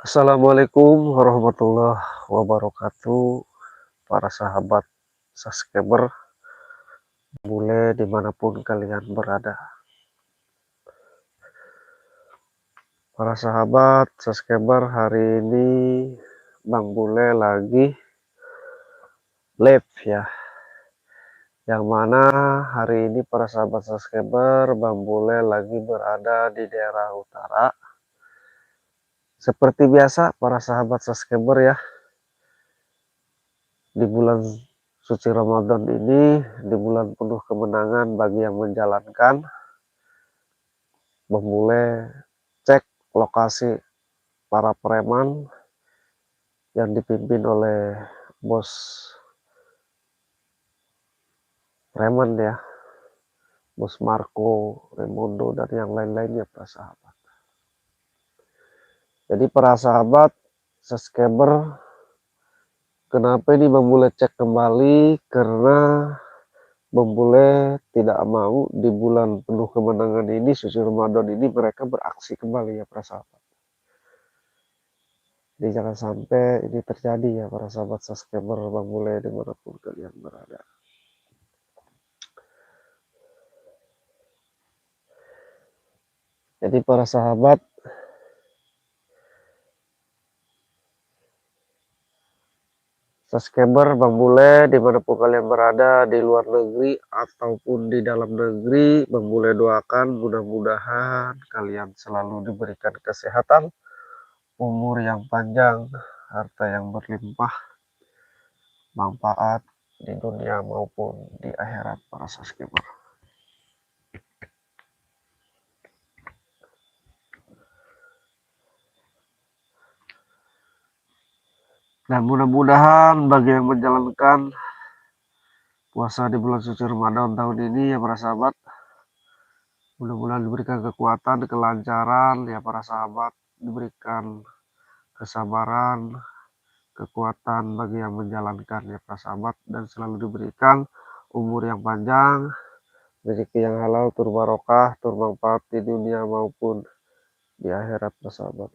Assalamualaikum warahmatullahi wabarakatuh, para sahabat subscriber, boleh dimanapun kalian berada. Para sahabat subscriber, hari ini Bang Bule lagi live ya. Yang mana hari ini para sahabat subscriber, Bang Bule lagi berada di daerah utara. Seperti biasa para sahabat subscriber ya, di bulan suci Ramadan ini, di bulan penuh kemenangan bagi yang menjalankan, memulai cek lokasi para preman yang dipimpin oleh bos preman ya, bos Marco, Raimundo, dan yang lain-lainnya para sahabat. Jadi para sahabat subscriber, kenapa ini memulai cek kembali? Karena memulai tidak mau di bulan penuh kemenangan ini, suci Ramadan ini, mereka beraksi kembali ya para sahabat. Jadi jangan sampai ini terjadi ya para sahabat subscriber Bang Bule dimanapun kalian berada. Jadi para sahabat, subscriber Bang Bule dimanapun kalian berada, di luar negeri ataupun di dalam negeri, Bang Bule doakan mudah-mudahan kalian selalu diberikan kesehatan, umur yang panjang, harta yang berlimpah, manfaat di dunia maupun di akhirat para subscriber. Dan mudah-mudahan bagi yang menjalankan puasa di bulan suci Ramadan tahun ini ya para sahabat, mudah-mudahan diberikan kekuatan, kelancaran ya para sahabat, diberikan kesabaran, kekuatan bagi yang menjalankan ya para sahabat, dan selalu diberikan umur yang panjang, rezeki yang halal, turbarokah, turmanfaat di dunia maupun di akhirat para sahabat.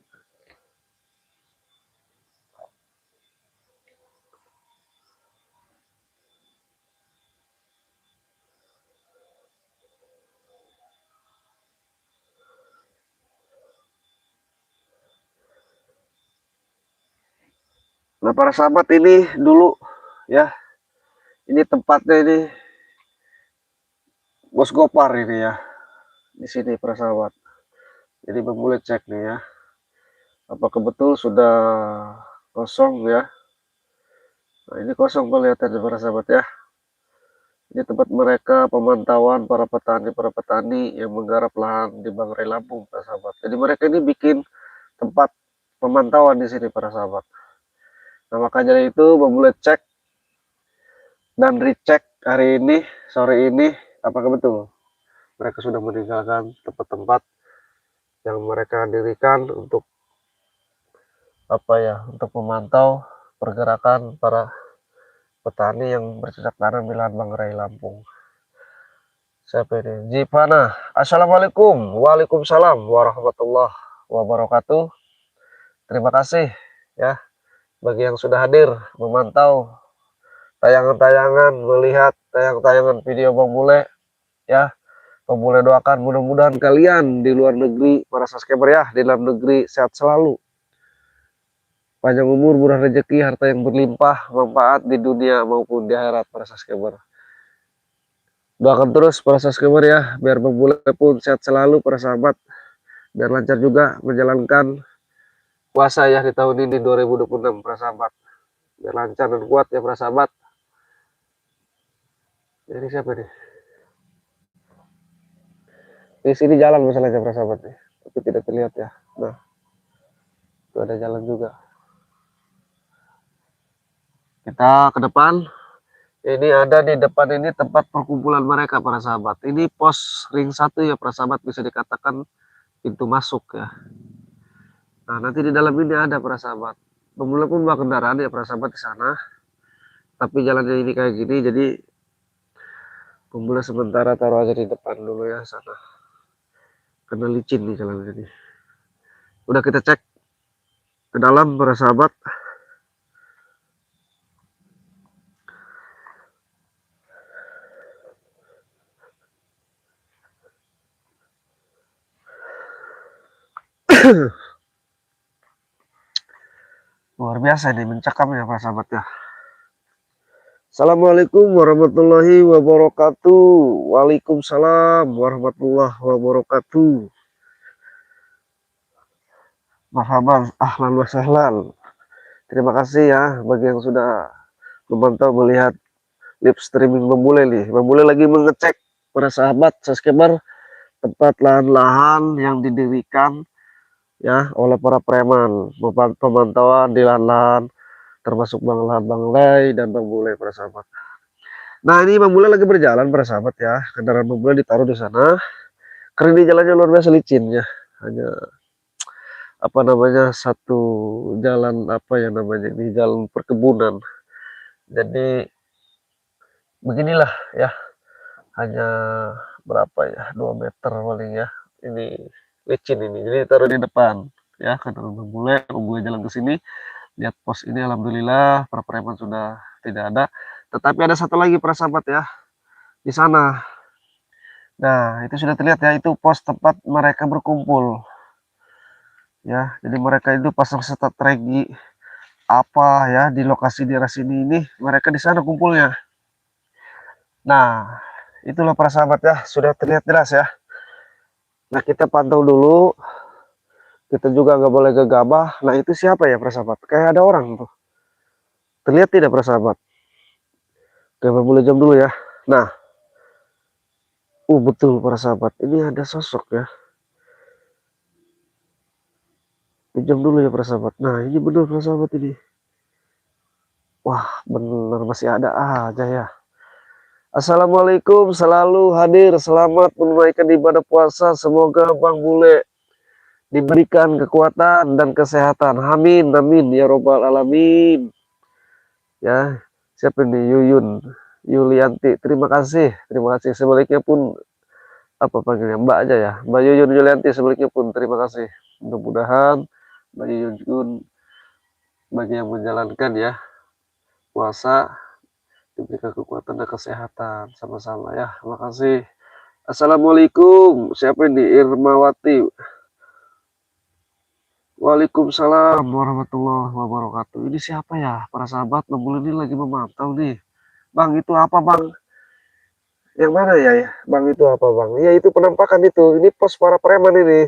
Nah para sahabat, ini dulu ya, ini tempatnya ini Bos Gopar ini ya, di sini para sahabat. Jadi memulai cek nih ya, apakah betul sudah kosong ya. Nah ini kosong kelihatan para sahabat ya. Ini tempat mereka pemantauan para petani yang menggarap lahan di Bangrai Lampung para sahabat. Jadi mereka ini bikin tempat pemantauan di sini para sahabat. Nah makanya itu memulai cek dan recheck hari ini, sore ini, apakah betul mereka sudah meninggalkan tempat-tempat yang mereka dirikan untuk untuk memantau pergerakan para petani yang bercocok tanam di lahan Bangrai Lampung. Siapa ini? Jipana. Assalamualaikum. Waalaikumsalam warahmatullahi wabarakatuh. Terima kasih ya bagi yang sudah hadir memantau tayangan-tayangan, melihat tayangan-tayangan video Bang Bule ya. Bang Bule doakan mudah-mudahan kalian di luar negeri, para subscriber ya, di dalam negeri sehat selalu, panjang umur, murah rezeki, harta yang berlimpah, manfaat di dunia maupun di akhirat para subscriber. Doakan terus para subscriber ya, biar Bang Bule pun sehat selalu para sahabat, dan lancar juga menjalankan puasa ya di tahun ini 2026 para sahabat. Biar lancar dan kuat ya para sahabat. Ini siapa nih? Di sini jalan masalahnya para sahabat nih, tapi tidak terlihat ya. Nah, itu ada jalan juga. Kita ke depan. Ini ada di depan ini tempat perkumpulan mereka para sahabat. Ini pos ring 1 ya para sahabat, bisa dikatakan pintu masuk ya. Nah nanti di dalam ini ada para sahabat. Pemula pun bawa kendaraan ya para sahabat di sana. Tapi jalannya ini kayak gini, jadi pemula sementara taruh aja di depan dulu ya sana. Karena licin nih jalan ini. Udah kita cek ke dalam para sahabat. Luar biasa ini mencakamnya para sahabat ya. Assalamualaikum warahmatullahi wabarakatuh. Waalaikumsalam warahmatullahi wabarakatuh. Marhaban, ahlan wa sahlan. Terima kasih ya bagi yang sudah memantau melihat live streaming Bang Bule nih. Bang Bule lagi mengecek para sahabat subscriber tempat lahan-lahan yang didirikan ya oleh para preman. Pemantauan di lahan-lahan termasuk Bang Lay dan Bang Bule para sahabat. Nah ini Bang Bule lagi berjalan para sahabat ya. Kendaraan Bang Bule ditaruh di sana. Karena di jalannya luar biasa licin ya. Hanya apa namanya satu jalan apa yang namanya ini jalan perkebunan. Jadi beginilah ya. Hanya berapa ya 2 meter paling ya. Ini licin ini. Jadi taruh di depan ya. Kendaraan Bang Bule jalan ke sini. Lihat pos ini alhamdulillah para preman sudah tidak ada. Tetapi ada satu lagi para sahabat ya di sana. Nah, itu sudah terlihat ya, itu pos tempat mereka berkumpul. Ya, jadi mereka itu pasang strategi apa ya di lokasi daerah sini ini, mereka di sana kumpulnya. Nah, itulah para sahabat ya, sudah terlihat jelas ya. Nah, kita pantau dulu. Kita juga nggak boleh gegabah. Nah, itu siapa ya para sahabat? Kayak ada orang tuh. Terlihat tidak para sahabat? Oke, mulai jam dulu ya. Nah, betul para sahabat, ini ada sosok ya. Pinjam dulu ya para sahabat. Nah ini benar para sahabat ini. Wah benar masih ada aja ya. Assalamualaikum, selalu hadir. Selamat menunaikan ibadah puasa. Semoga Bang Bule diberikan kekuatan dan kesehatan. Amin, amin ya robbal alamin. Ya, siapa ini? Yuyun Yulianti. Terima kasih, terima kasih. Sebaliknya pun apa panggilnya Mbak aja ya. Mbak Yuyun Yulianti sebaliknya pun terima kasih. Mudah-mudahan Mbak Yuyun bagi yang menjalankan ya puasa diberikan kekuatan dan kesehatan sama-sama ya. Terima kasih. Assalamualaikum. Siapa ini? Irmawati. Waalaikumsalam warahmatullahi wabarakatuh. Ini siapa ya? Para sahabat Bang Bule ini lagi memantau nih. Bang itu apa bang? Yang mana ya? Bang itu apa bang? Ya itu penampakan itu. Ini pos para preman ini.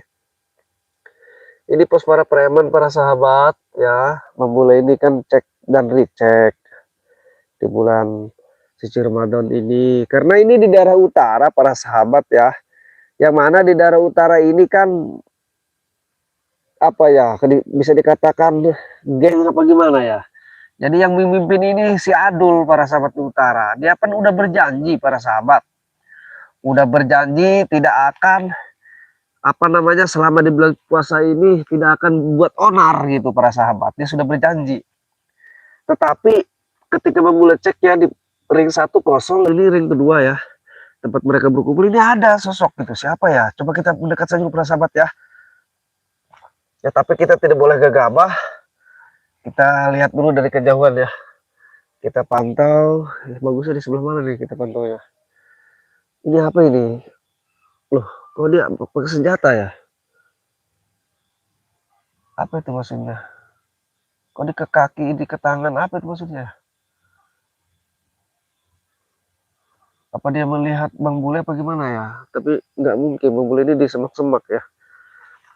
Ini pos para preman para sahabat ya. Bang Bule ini kan cek dan recheck di bulan suci Ramadan ini, karena ini di daerah utara para sahabat ya, yang mana di daerah utara ini kan apa ya bisa dikatakan geng apa gimana ya. Jadi yang memimpin ini si Adul para sahabat di utara. Dia kan udah berjanji para sahabat, udah berjanji tidak akan apa namanya selama di bulan puasa ini tidak akan buat onar gitu para sahabat. Dia sudah berjanji. Tetapi ketika memulai ceknya di ring 1-0, ini ring kedua ya, tempat mereka berkumpul ini ada sosok gitu. Siapa ya? Coba kita mendekat saja para sahabat ya. Ya tapi kita tidak boleh gegabah. Kita lihat dulu dari kejauhan ya. Kita pantau. Bagusnya di sebelah mana nih kita pantau ya. Ini apa ini? Loh, kok dia pakai senjata ya? Apa itu maksudnya? Kok di ke kaki, di ke tangan, apa itu maksudnya? Apa dia melihat Bang Bule apa gimana ya? Tapi nggak mungkin Bang Bule ini di semak-semak ya.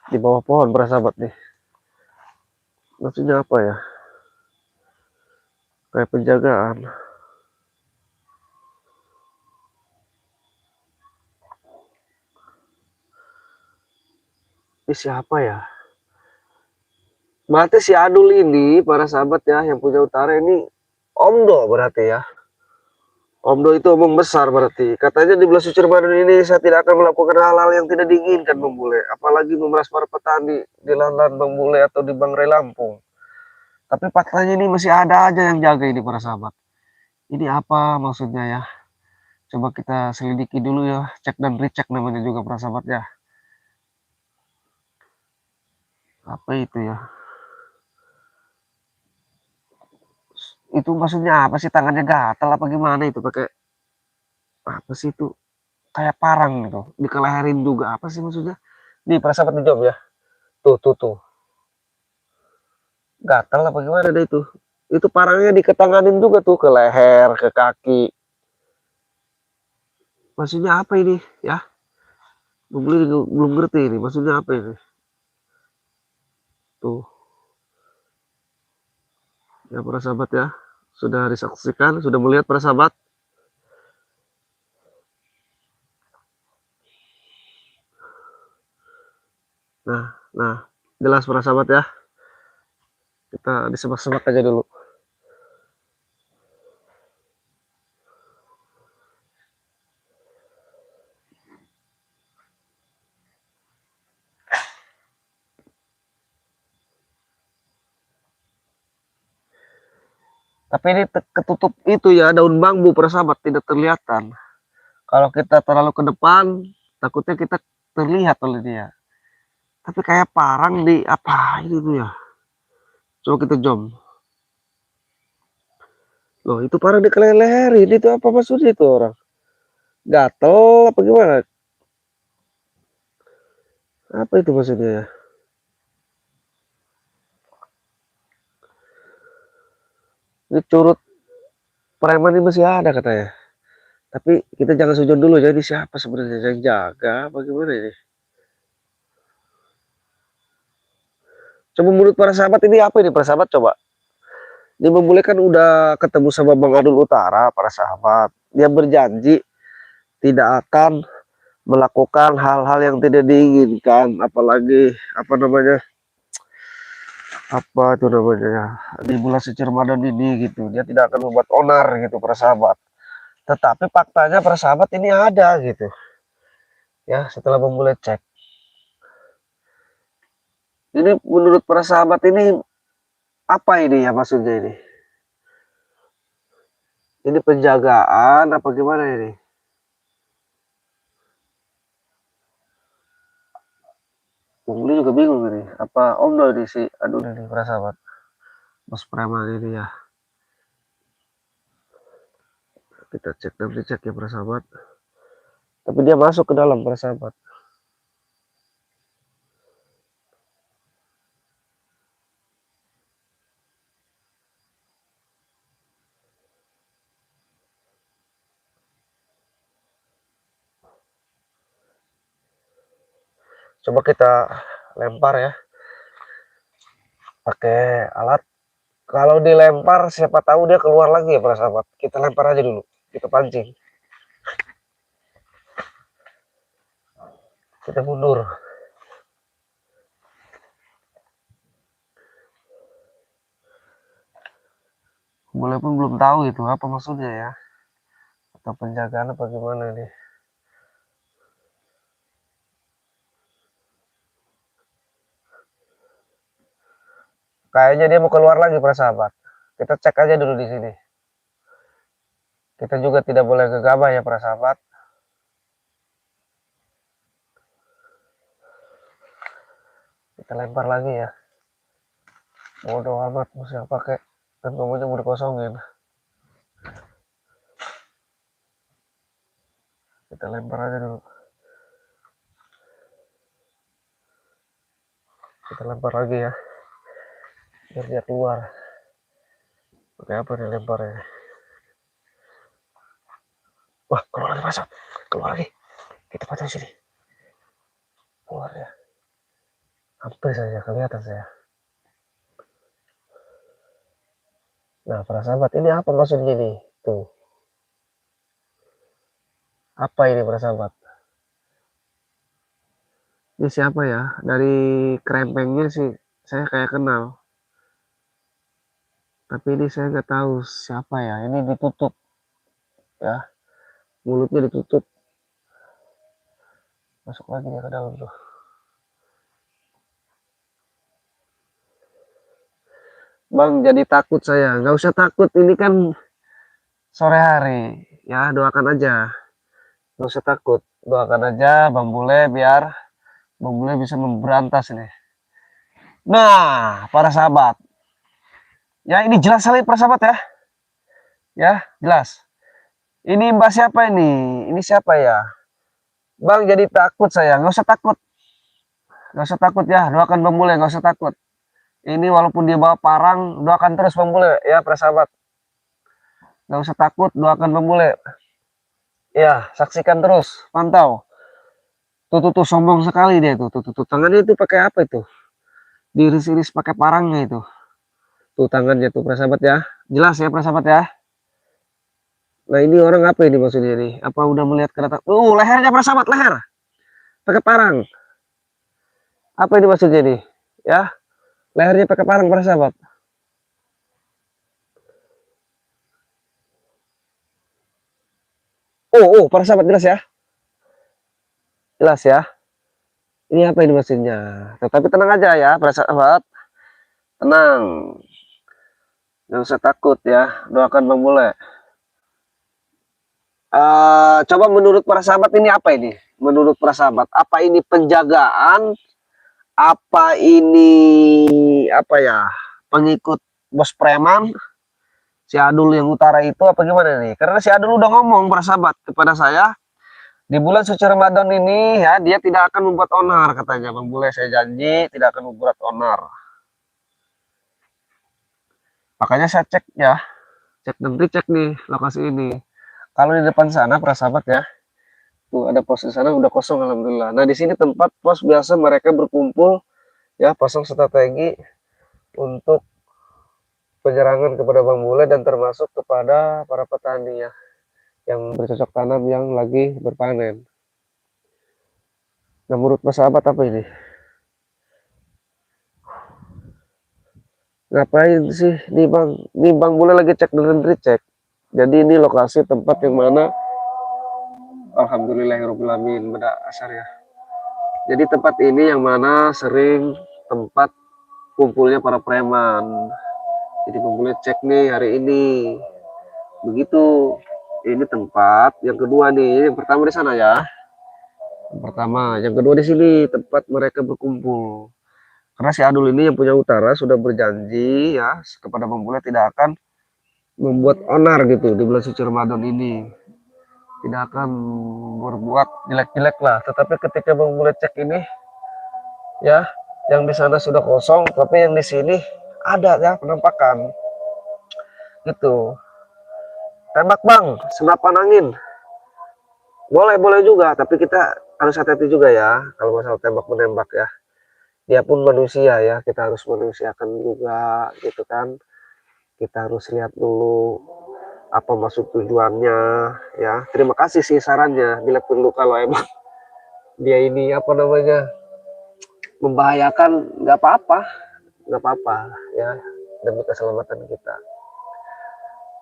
Di bawah pohon para sahabat nih. Maksudnya apa ya? Kayak penjagaan. Ini siapa ya? Berarti si Adul ini para sahabat ya yang punya utara ini Omdo berarti ya. Omdo itu omong besar berarti. Katanya di bulan suci Ramadan ini saya tidak akan melakukan hal-hal yang tidak diinginkan Bang Bule. Apalagi memeras para petani di lahan Bang Bule atau di Bangrai Lampung. Tapi faktanya ini masih ada aja yang jaga ini para sahabat. Ini apa maksudnya ya? Coba kita selidiki dulu ya. Cek dan recheck namanya juga para sahabat ya. Apa itu ya? Itu maksudnya apa sih, tangannya gatal apa gimana itu, pakai apa sih itu, kayak parang gitu, dikeleherin juga, apa sih maksudnya? Nih para sahabat dijawab ya. Tuh. Gatal apa gimana deh itu? Itu parangnya diketanganin juga tuh ke leher, ke kaki. Maksudnya apa ini ya? Belum ngerti ini maksudnya apa ini. Tuh, ya para sahabat ya. Sudah disaksikan, sudah melihat para sahabat. Nah, jelas para sahabat ya. Kita disemak-semak aja dulu. Tapi ini ketutup itu ya, daun bambu para sahabat, tidak terlihatan. Kalau kita terlalu ke depan, takutnya kita terlihat oleh dia. Tapi kayak parang di apa ini tuh ya? Coba kita jom. Loh, itu parang di leher. Itu apa maksudnya itu orang? Gatel apa gimana? Apa itu maksudnya ya? Ini curut preman ini masih ada katanya. Tapi kita jangan sujon dulu, jadi siapa sebenarnya yang jaga? Bagaimana ini? Coba menurut para sahabat ini apa ini para sahabat coba? Ini Bang kan udah ketemu sama Bang Adul Utara para sahabat. Dia berjanji tidak akan melakukan hal-hal yang tidak diinginkan, apalagi apa namanya? Apa itu namanya ya? Di bulan suci Ramadan ini gitu. Dia tidak akan membuat onar gitu para sahabat. Tetapi faktanya para sahabat ini ada gitu. Ya, setelah Bang cek. Ini menurut para sahabat ini apa ini ya maksudnya ini? Ini penjagaan apa gimana ini? Bung juga bingung ini. Apa Om ini sih? Aduh ini para sahabat. Bos preman ini ya. Kita cek nanti cek ya para sahabat. Tapi dia masuk ke dalam para sahabat. Coba kita lempar ya. Pakai alat. Kalau dilempar siapa tahu dia keluar lagi ya para sahabat. Kita lempar aja dulu. Kita pancing. Kita mundur. Boleh pun belum tahu itu apa maksudnya ya. Atau penjagaan apa gimana nih. Kayaknya dia mau keluar lagi para sahabat. Kita cek aja dulu di sini. Kita juga tidak boleh gegabah ya para sahabat. Kita lempar lagi ya. Bodoh amat mesti pakai. Kan kamunya mau dikosongin. Kita lempar aja dulu. Kita lempar lagi ya. Biar dia keluar. Pakai apa nih lemparnya? Wah, keluar lagi masuk. Keluar lagi. Kita pasang sini. Keluar ya. Hampir saja kelihatan saya. Nah, para sahabat, ini apa maksudnya nih? Tuh. Apa ini para sahabat? Ini siapa ya? Dari krempengnya sih saya kayak kenal. Tapi ini saya nggak tahu siapa ya. Ini ditutup ya. Mulutnya ditutup. Masuk lagi ya ke dalam tuh. Bang, jadi takut saya. Nggak usah takut, ini kan sore hari. Ya, doakan aja. Nggak usah takut. Doakan aja Bang Bule biar Bang Bule bisa memberantas ini. Nah, para sahabat. Ya, ini jelas sekali para sahabat ya. Ya, jelas. Ini Mbak siapa ini? Ini siapa ya? Bang, jadi takut saya. Nggak usah takut. Nggak usah takut ya. Doakan Bang Bule, nggak usah takut. Ini walaupun dia bawa parang, doakan terus Bang Bule ya, para sahabat. Nggak usah takut, doakan Bang Bule. Ya, saksikan terus, pantau. Tuh, sombong sekali dia tuh. Tuh. Tangannya itu pakai apa itu? Diiris-iris pakai parangnya itu. Tuh tangannya tuh, para sahabat ya. Jelas ya, para sahabat ya. Nah, ini orang apa ini maksudnya ini? Apa udah melihat kedatangan? Lehernya para sahabat, leher. Pakai parang. Apa ini maksudnya ini? Ya, lehernya pakai parang para sahabat. Para sahabat jelas ya. Jelas ya. Ini apa ini maksudnya? Tetapi tenang aja ya, para sahabat. Tenang. Jangan usah takut ya. Doakan Bang Bule. Coba menurut para sahabat ini apa ini? Menurut para sahabat, apa ini penjagaan? Apa ini apa ya? Pengikut bos preman? Si Adul yang utara itu apa gimana nih? Karena si Adul udah ngomong para sahabat kepada saya, di bulan suci Ramadan ini ya dia tidak akan membuat onar katanya. Bang Bule saya janji tidak akan membuat onar. Makanya saya cek ya, cek dan cek nih lokasi ini. Kalau di depan sana para sahabat ya, tuh ada pos di sana udah kosong alhamdulillah. Nah di sini tempat pos biasa mereka berkumpul ya, pasang strategi untuk penyerangan kepada Bang Bule dan termasuk kepada para petani ya yang bercocok tanam yang lagi berpanen. Nah menurut para sahabat apa ini? Ngapain sih nih Bang? Nih Bang Bule lagi cek dan cek. Jadi ini lokasi tempat yang mana alhamdulillahirobbilalamin beda asar ya. Jadi tempat ini yang mana sering tempat kumpulnya para preman. Jadi Bang Bule cek nih hari ini. Begitu. Ini tempat yang kedua nih. Yang pertama di sana ya. Yang pertama, yang kedua di sini tempat mereka berkumpul. Karena si Adul ini yang punya utara sudah berjanji ya kepada Bang Bule tidak akan membuat onar gitu di bulan suci Ramadan ini. Tidak akan berbuat jelek-jelek lah. Tetapi ketika Bang Bule cek ini ya, yang di sana sudah kosong, tapi yang di sini ada ya penampakan. Gitu. Tembak Bang, senapan angin. Boleh juga, tapi kita harus hati-hati juga ya kalau masalah tembak menembak ya. Dia pun manusia ya, kita harus manusiakan juga gitu kan. Kita harus lihat dulu apa maksud tujuannya ya. Terima kasih sih sarannya, bila perlu kalau emang dia ini apa namanya membahayakan nggak apa-apa ya, demi keselamatan kita.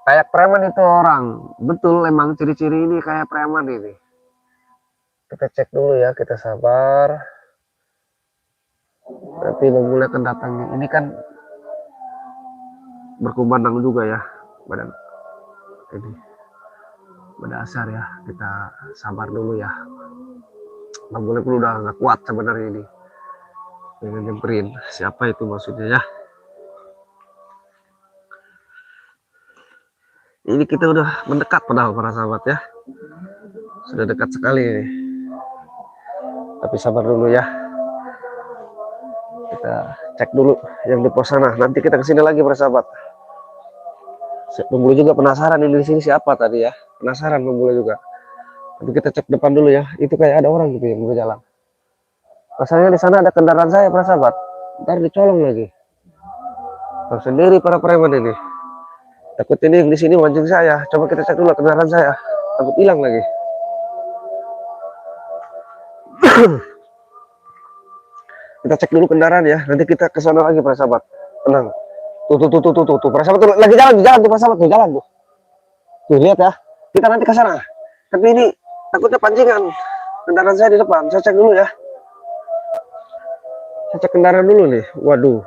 Kayak preman itu orang, betul emang ciri-ciri ini kayak preman ini. Kita cek dulu ya, kita sabar. Nanti memulai akan datangnya. Ini kan berkumandang juga ya badan ini berdasar ya, kita sabar dulu ya. Bang Bule pun udah nggak kuat sebenarnya ini pengen nyemperin siapa itu maksudnya ya. Ini kita udah mendekat padahal para sahabat ya, sudah dekat sekali ini. Tapi sabar dulu ya, kita cek dulu yang di pos sana, nanti kita kesini lagi para sahabat. Bang Bule juga penasaran ini di sini siapa tadi ya, penasaran Bang Bule juga. Tapi kita cek depan dulu ya, itu kayak ada orang gitu yang berjalan. Rasanya di sana ada kendaraan saya para sahabat, ntar dicolong lagi. Tahu sendiri para preman ini. Takut ini yang di sini mancing saya. Coba kita cek dulu kendaraan saya. Takut hilang lagi. Kita cek dulu kendaraan ya. Nanti kita ke sana lagi para sahabat. Tenang. Tuh. Para sahabat tuh lagi jalan tuh para sahabat tuh jalan tuh. Tuh lihat ya. Kita nanti ke sana. Tapi ini takutnya pancingan. Kendaraan saya di depan. Saya cek dulu ya. Saya cek kendaraan dulu nih. Waduh.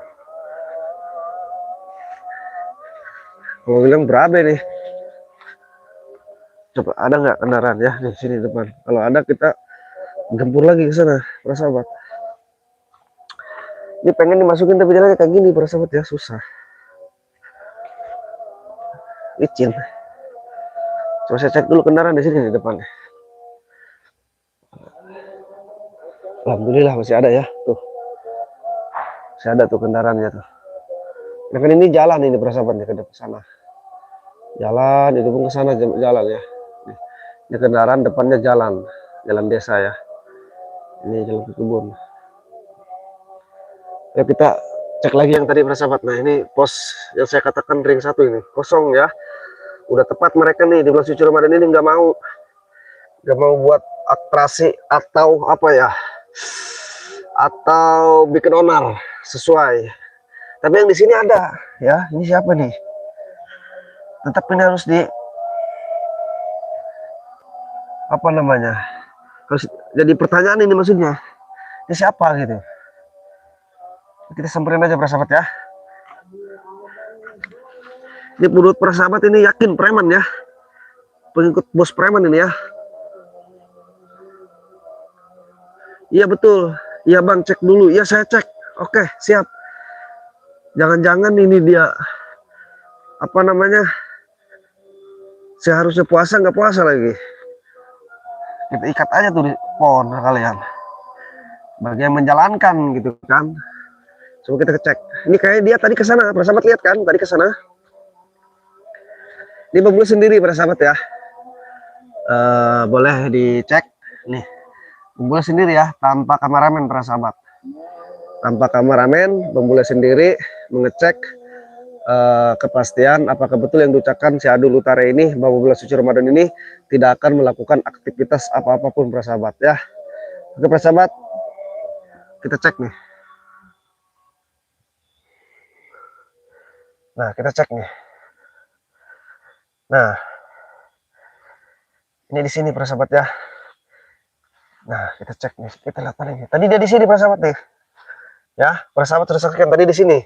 Kalau bilang berabe nih. Coba ada nggak kendaraan ya di sini depan? Kalau ada kita gempur lagi ke sana, para sahabat. Ini pengen dimasukin tapi jalannya kayak gini, para sahabat ya susah. Licin. Coba saya cek dulu kendaraan di sini di depan. Alhamdulillah masih ada ya. Tuh, masih ada tuh kendaraannya tuh. Nah kan ini jalan ini persahabatnya ke depan sana. Jalan itu pun ke sana jalan ya. Ini kendaraan depannya jalan, jalan desa ya. Ini jalan ke kebun. Ya kita cek lagi yang tadi persahabat. Nah ini pos yang saya katakan ring 1 ini kosong ya. Udah tepat mereka nih di bulan suci Ramadan ini nggak mau buat atraksi atau apa ya, atau bikin onar sesuai. Tapi yang di sini ada ya. Ini siapa nih? Tetap ini harus di apa namanya? Harus jadi pertanyaan ini maksudnya. Ini siapa gitu? Kita samperin aja persahabat ya. Ini menurut persahabat ini yakin preman ya. Pengikut bos preman ini ya. Iya betul. Iya bang, cek dulu. Iya saya cek. Oke siap. Jangan-jangan ini dia apa namanya? Seharusnya puasa nggak puasa lagi. Kita ikat aja tuh di pohon kalian. Bagi yang menjalankan gitu kan. Coba kita cek. Ini kayak dia tadi ke sana. Persahabat lihat kan? Tadi ke sana. Ini bang sendiri persahabat ya. Boleh dicek. Nih. Bang sendiri ya. Tanpa kameramen persahabat. Tanpa kameramen, Bang Bule sendiri mengecek kepastian apakah betul yang diucapkan si Adul Utara ini bahwa bulan suci Ramadan ini tidak akan melakukan aktivitas apa-apapun persahabat ya. Oke persahabat, kita cek nih. Nah kita cek nih. Nah ini di sini persahabat ya. Nah kita cek nih, kita lihat lagi. Tadi dia di sini persahabat nih. Ya, persahabat sudah saksikan tadi di sini.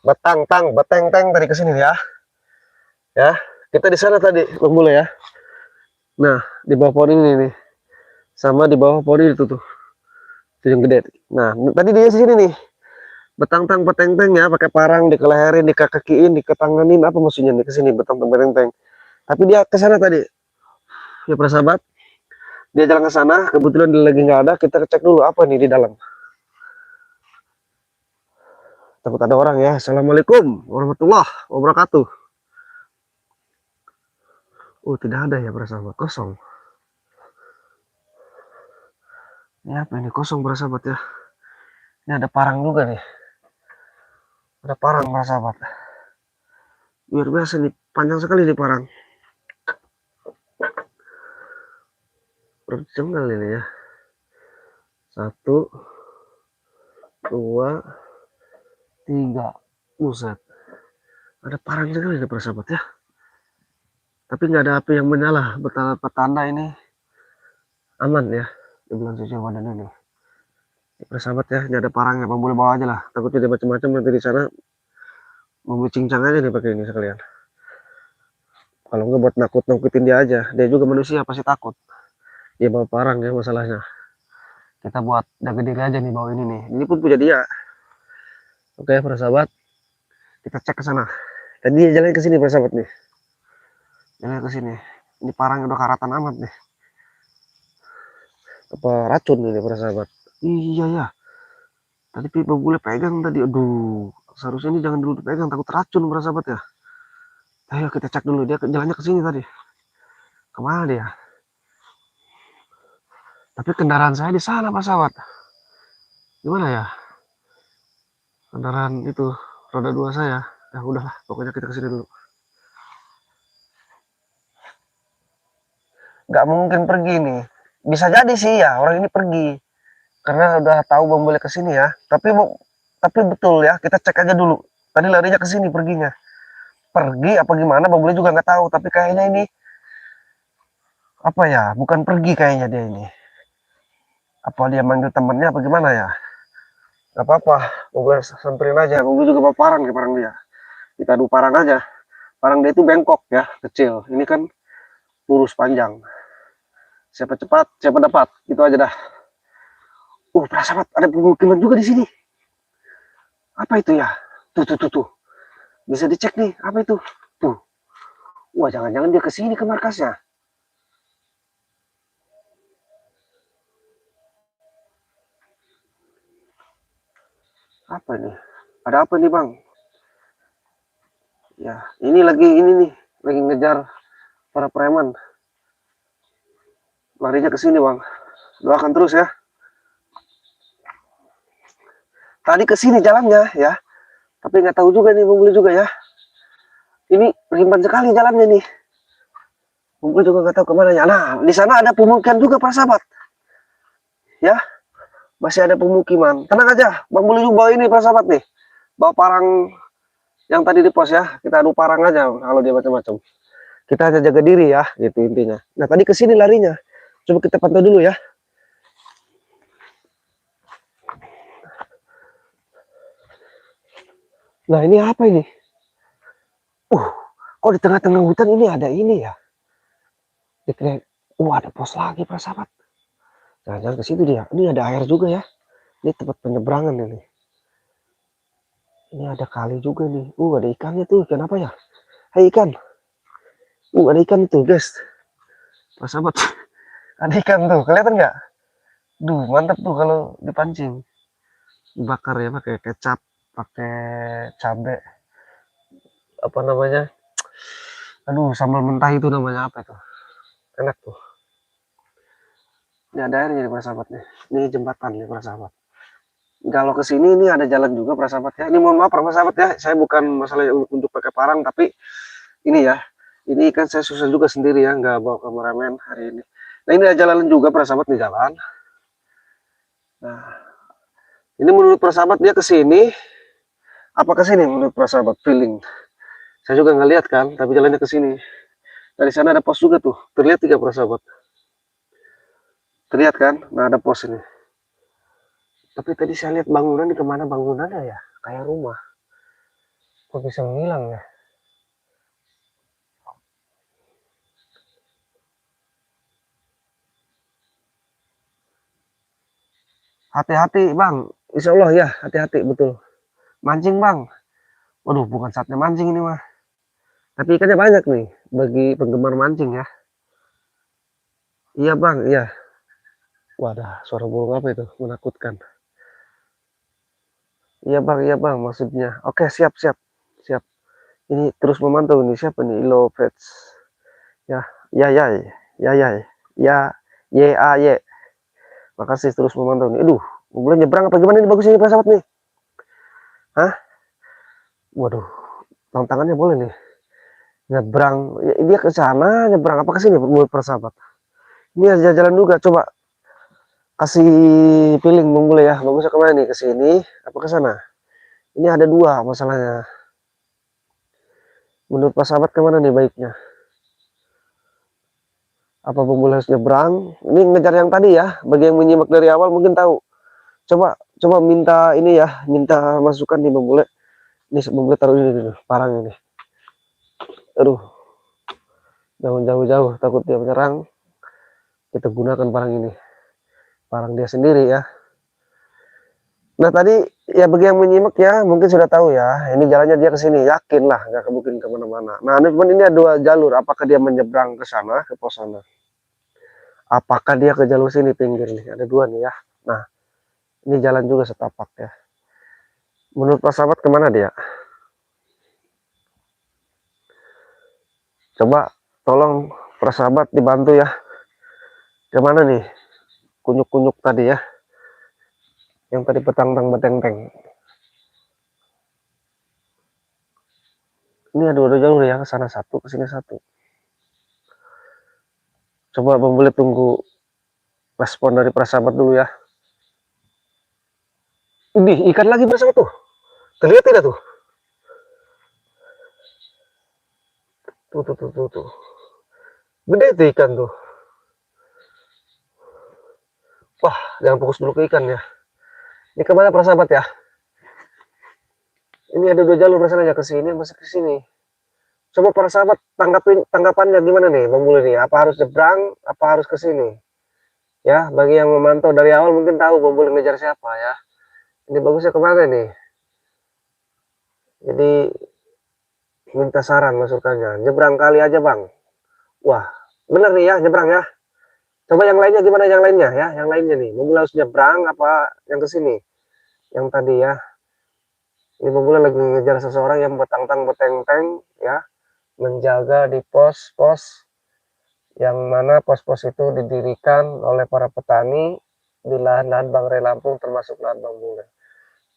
Beteng tadi ke sini ya. Ya, kita di sana tadi Bang Bule ya. Nah, di bawah pohon ini nih. Sama di bawah pohon itu tuh. Itu yang gede. Nah, tadi dia di sini nih. Beteng ya, pakai parang dikeleherin, dikakiin, diketanganin, apa maksudnya nih ke sini beteng. Tapi dia ke sana tadi. Ya persahabat. Dia jalan ke sana, kebetulan dia lagi nggak ada, kita cek dulu apa nih di dalam. Takut ada orang ya. Assalamualaikum warahmatullahi wabarakatuh. Oh tidak ada ya persahabat, kosong. Ini apa ini, kosong persahabat ya. Ini ada parang juga nih. Ada parang persahabat. Luar biasa nih, panjang sekali nih parang. Berjenggal ini ya. 1, 2, 3. Buset. Ada parang sekali nih persahabat ya. Tapi nggak ada api yang menyala. Petanda ini aman ya di bulan suci Ramadan ini. Persahabat ya, ini ada parangnya. Bang boleh bawa aja lah. Takutnya dia macam-macam nanti di sana. Mau cincang aja nih pakai ini sekalian. Kalau nggak buat nakutin dia aja. Dia juga manusia pasti takut. Dia bawa parang ya masalahnya. Kita buat jaga diri aja nih bawa ini nih. Ini pun punya dia. Oke persahabat, kita cek ke sana. Tadi dia jalan ke sini persahabat nih. Jalan ke sini. Ini parang udah karatan amat nih. Apa racun ini persahabat? Iya ya. Tadi pipa boleh pegang tadi. Aduh, seharusnya ini jangan dulu dipegang, takut racun persahabat ya. Ayo kita cek dulu, dia jalannya ke sini tadi. Kemana dia? Tapi kendaraan saya di sana persahabat. Gimana ya? Kendaraan itu roda 2 saya. Ya udahlah, pokoknya kita ke sini dulu. Nggak mungkin pergi nih. Bisa jadi sih ya orang ini pergi karena udah tahu Bang boleh ke sini ya. Tapi betul ya, kita cek aja dulu. Tadi larinya ke sini perginya. Pergi apa gimana Bang boleh juga nggak tahu. Tapi kayaknya ini apa ya? Bukan pergi kayaknya dia ini. Apa dia manggil temannya apa gimana ya? Gak apa-apa, Bang boleh samperin aja. Bang boleh juga bawa parang ke parang dia. Kita adu parang aja. Parang dia itu bengkok ya, kecil. Ini kan lurus panjang. Siapa cepat, siapa dapat. Itu aja dah. Persahabat, ada pemukiman juga di sini. Apa itu ya? Tuh. Bisa dicek nih, apa itu? Tuh. Wah, jangan-jangan dia ke sini ke markasnya. Apa ini? Ada apa nih bang? Ya, ini nih, lagi ngejar para preman. Larinya ke sini bang. Doakan terus ya. Tadi ke sini jalannya ya, tapi nggak tahu juga nih Bung Beli juga ya. Ini rimban sekali jalannya nih. Bung Beli juga nggak tahu kemana ya. Nah, di sana ada pemukiman juga para sahabat. Ya, masih ada pemukiman. Tenang aja, Bang Beli juga bawa ini para sahabat nih. Bawa parang yang tadi di pos ya. Kita adu parang aja kalau dia macam-macam. Kita hanya jaga diri ya, gitu intinya. Nah, tadi ke sini larinya. Coba kita pantau dulu ya. Nah, ini apa ini? Kok di tengah-tengah hutan ini ada ini ya? Ada pos lagi para sahabat. Jangan-jangan ke situ dia. Ini ada air juga ya. Ini tempat penyeberangan ini. Ini ada kali juga nih. Ada ikannya tuh. Ikan apa ya? Hai ikan. Ada ikan tuh guys. Para sahabat. Ada ikan tuh. Kelihatan nggak? Duh, mantap tuh kalau dipancing. Bakar ya pakai kecap, pakai cabai. Apa namanya? Aduh, sambal mentah itu namanya apa itu? Enak tuh. Ini ada airnya nih para sahabat nih. Ini jembatan nih para sahabat. Kalau ke sini ini ada jalan juga para sahabat ya. Ini mohon maaf para sahabat ya. Saya bukan masalah untuk pakai parang, tapi ini ya. Ini kan saya susah juga sendiri ya, nggak bawa kameramen hari ini. Nah, ini ada jalan juga para sahabat di jalan. Nah, ini menurut para sahabat dia ke sini. Apa ke sini menurut para sahabat? Feeling. Saya juga nggak lihat kan, tapi jalannya ke sini. Dari sana ada pos juga tuh. Terlihat tiga para sahabat. Terlihat kan? Nah, ada pos ini. Tapi tadi saya lihat bangunan di kemana bangunannya ya? Kayak rumah. Kok bisa menghilang ya? Hati-hati bang. Insya Allah ya, hati-hati betul. Mancing bang. Waduh, bukan saatnya mancing ini mah. Tapi ikannya banyak nih bagi penggemar mancing ya. Iya bang, iya. Wadah, suara burung apa itu? Menakutkan. Iya bang, maksudnya. Oke, siap, siap, siap. Ini terus memantau ini siapa nih? Ilo Pets. Ya, ya, ya, ya, ya, ya, Y A Y. Makasih terus memantau nih. Aduh, boleh nyebrang apa gimana ini bagus ini pesawat nih? Hah? Waduh, tantangannya boleh nih. Nyebrang, ya, dia ke sana, nyebrang apa ke sini menurut persahabat? Ini ada jalan juga, coba kasih feeling Bung Bule ya. Bagusnya kemana nih? Ke sini apa ke sana? Ini ada dua masalahnya. Menurut persahabat kemana nih baiknya? Apa Bung Bule harus nyebrang? Ini ngejar yang tadi ya. Bagi yang menyimak dari awal mungkin tahu. Coba minta ini ya, minta masukan nih Bung Bule. Ini Bung Bule taruh ini dulu, parang ini. Aduh, jangan jauh-jauh, takut dia menyerang. Kita gunakan parang ini. Parang dia sendiri ya. Nah tadi ya bagi yang menyimak ya mungkin sudah tahu ya, ini jalannya dia ke sini, yakin lah nggak mungkin kemana-mana. Nah ini ada dua jalur, apakah dia menyeberang ke sana ke pos sana, apakah dia ke jalur sini pinggir nih, ada dua nih ya. Nah ini jalan juga setapak ya. Menurut Pak Sahabat kemana dia? Coba tolong Pak Sahabat dibantu ya. Kemana nih kunyuk-kunyuk tadi ya, yang tadi petang-tang beteng-teng. Ini ada dua jalur ya, ke sana satu, ke sini satu. Coba Bang boleh tunggu respon dari prasahabat dulu ya. Ini ikan lagi prasahabat tuh. Terlihat tidak tuh? Tuh. Gede tuh ikan tuh. Wah, jangan fokus dulu ke ikan ya. Ini kemana prasahabat ya? Ini ada dua jalur aja ke sini, masih ke sini. Coba para sahabat tanggapannya gimana nih, Bang Bule nih? Apa harus nyebrang? Apa harus ke sini? Ya, bagi yang memantau dari awal mungkin tahu Bang Bule ngejar siapa ya. Ini bagusnya kemana nih? Jadi minta saran masukannya. Nyebrang kali aja bang. Wah, bener nih ya nyebrang ya. Coba yang lainnya gimana yang lainnya ya? Yang lainnya nih, Bang Bule harus nyebrang apa yang ke sini? Yang tadi ya. Ini Bang Bule lagi ngejar seseorang yang betang-tang beteng-teng ya, menjaga di pos-pos yang mana pos-pos itu didirikan oleh para petani di lahan-lahan Bang Ray Lampung termasuk lahan Bang Bule.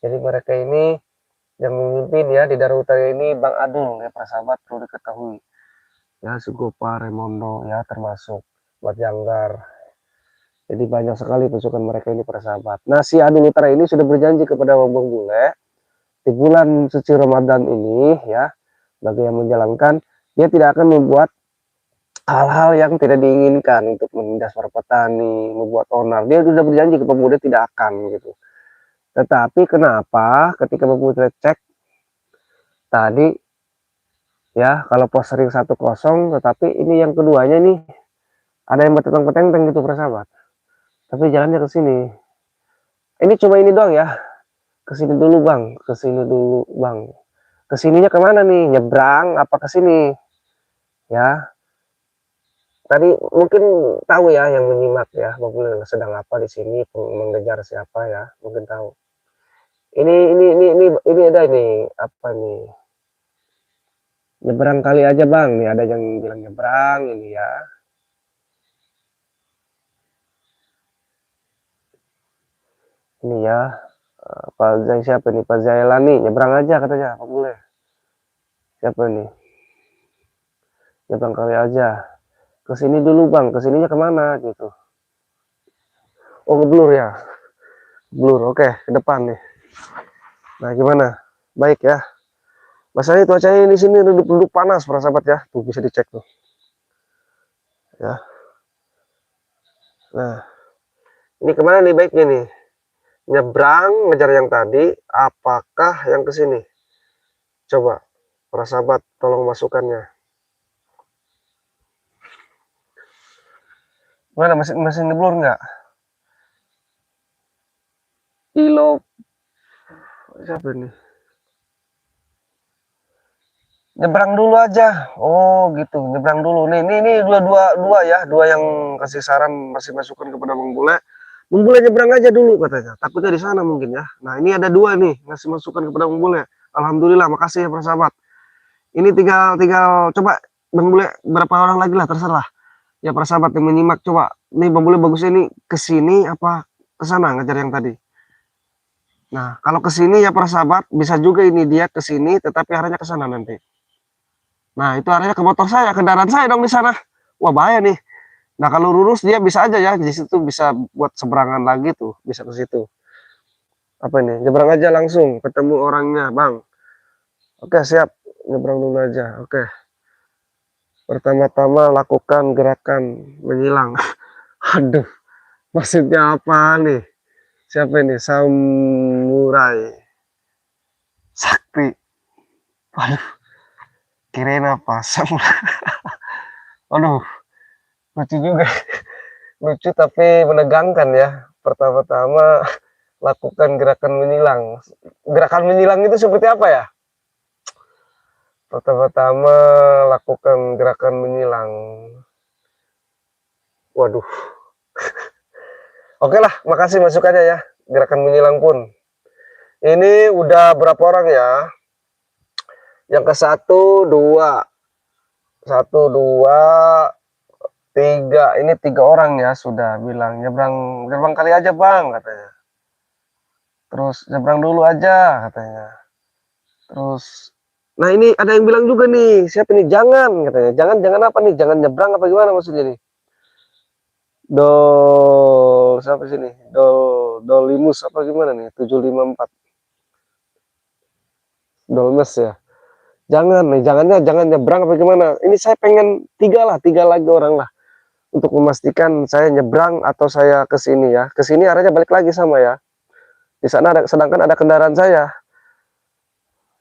Jadi mereka ini yang memimpin ya di Daerah Utara ini Bang Adul ya, para sahabat perlu diketahui. Ya, Sugopa, Remondo ya termasuk Buat Janggar. Jadi banyak sekali pasukan mereka ini para sahabat. Nah, si Adul Utara ini sudah berjanji kepada Bang Bule di bulan suci Ramadan ini ya, bagi yang menjalankan, dia tidak akan membuat hal-hal yang tidak diinginkan untuk menindas para petani, membuat onar. Dia sudah berjanji ke pemuda tidak akan gitu. Tetapi kenapa ketika pemuda cek tadi ya, kalau pos sering 1-0, tetapi ini yang keduanya nih ada yang bertentang-petenteng gitu persahabat. Tapi jalannya ke sini. Ini cuma ini doang ya. Ke sini dulu bang, ke sini dulu bang. Kesininya kemana nih? Nyebrang apa ke sini? Ya, tadi mungkin tahu ya yang menyimak ya, mobil sedang apa di sini, mengejar siapa ya, mungkin tahu. Ini ada nih apa nih? Nyebrang kali aja bang, nih ada yang bilang nyebrang ini ya. Ini ya, Pak Zai siapa nih? Pak Zailani, nyebrang aja katanya, apa boleh? Siapa nih? Nyebrang kali aja. Kesini dulu bang, kesininya kemana gitu? Oh ngeblur ya, blur. Oke, ke depan nih. Nah gimana? Baik ya. Masalahnya cuacanya di sini duduk panas, para sahabat ya. Tuh bisa dicek tuh. Ya. Nah, ini kemana nih baiknya nih? Nyebrang, ngejar yang tadi, apakah yang ke sini? Coba, para sahabat, tolong masukannya. Mana masih ngeblur nggak? Ilo, siapa ini? Nyebrang dulu aja. Oh gitu, nyebrang dulu. Nih dua ya, dua yang kasih saran masih masukan kepada Bang Bule. Bang Bule nyebrang aja dulu katanya. Takutnya di sana mungkin ya. Nah ini ada dua nih ngasih masukan kepada Bang Bule. Alhamdulillah, makasih ya para sahabat. Ini tinggal coba Bang Bule berapa orang lagi lah terserah. Ya para sahabat yang menyimak coba. Nih Bang Bule bagusnya ini ke sini apa ke sana ngajar yang tadi. Nah kalau ke sini ya para sahabat bisa juga ini dia ke sini tetapi arahnya ke sana nanti. Nah, itu arahnya ke motor saya, kendaraan saya dong di sana. Wah, bahaya nih. Nah, kalau lurus dia bisa aja ya, di situ bisa buat seberangan lagi tuh, bisa ke situ. Apa ini? Nyebrang aja langsung, ketemu orangnya, Bang. Oke, siap. Nyebrang dulu aja. Oke. Pertama-tama lakukan gerakan menyilang. Aduh, maksudnya apa nih? Siapa ini? Samurai Sakti. Waduh, kirain apa? Samurai. Aduh, lucu juga. Lucu tapi menegangkan ya. Pertama-tama lakukan gerakan menyilang. Gerakan menyilang itu seperti apa ya? Pertama-tama lakukan gerakan menyilang. Waduh. Oke lah, makasih masukannya ya. Gerakan menyilang pun. Ini udah berapa orang ya? Yang ke satu, dua. Satu, dua, tiga. Ini 3 orang ya sudah bilang. Nyebrang kali aja bang katanya. Terus nyebrang dulu aja katanya. Terus, nah ini ada yang bilang juga nih, siapa nih? Jangan katanya. Jangan apa nih? Jangan nyebrang apa gimana maksudnya nih? Siapa sini? Dolimus apa gimana nih? 754. Dolmes ya. Jangan nih, jangan nyebrang apa gimana? Ini saya pengen tiga lagi orang lah untuk memastikan saya nyebrang atau saya ke sini ya. Ke sini arahnya balik lagi sama ya. Di sana ada, sedangkan ada kendaraan saya.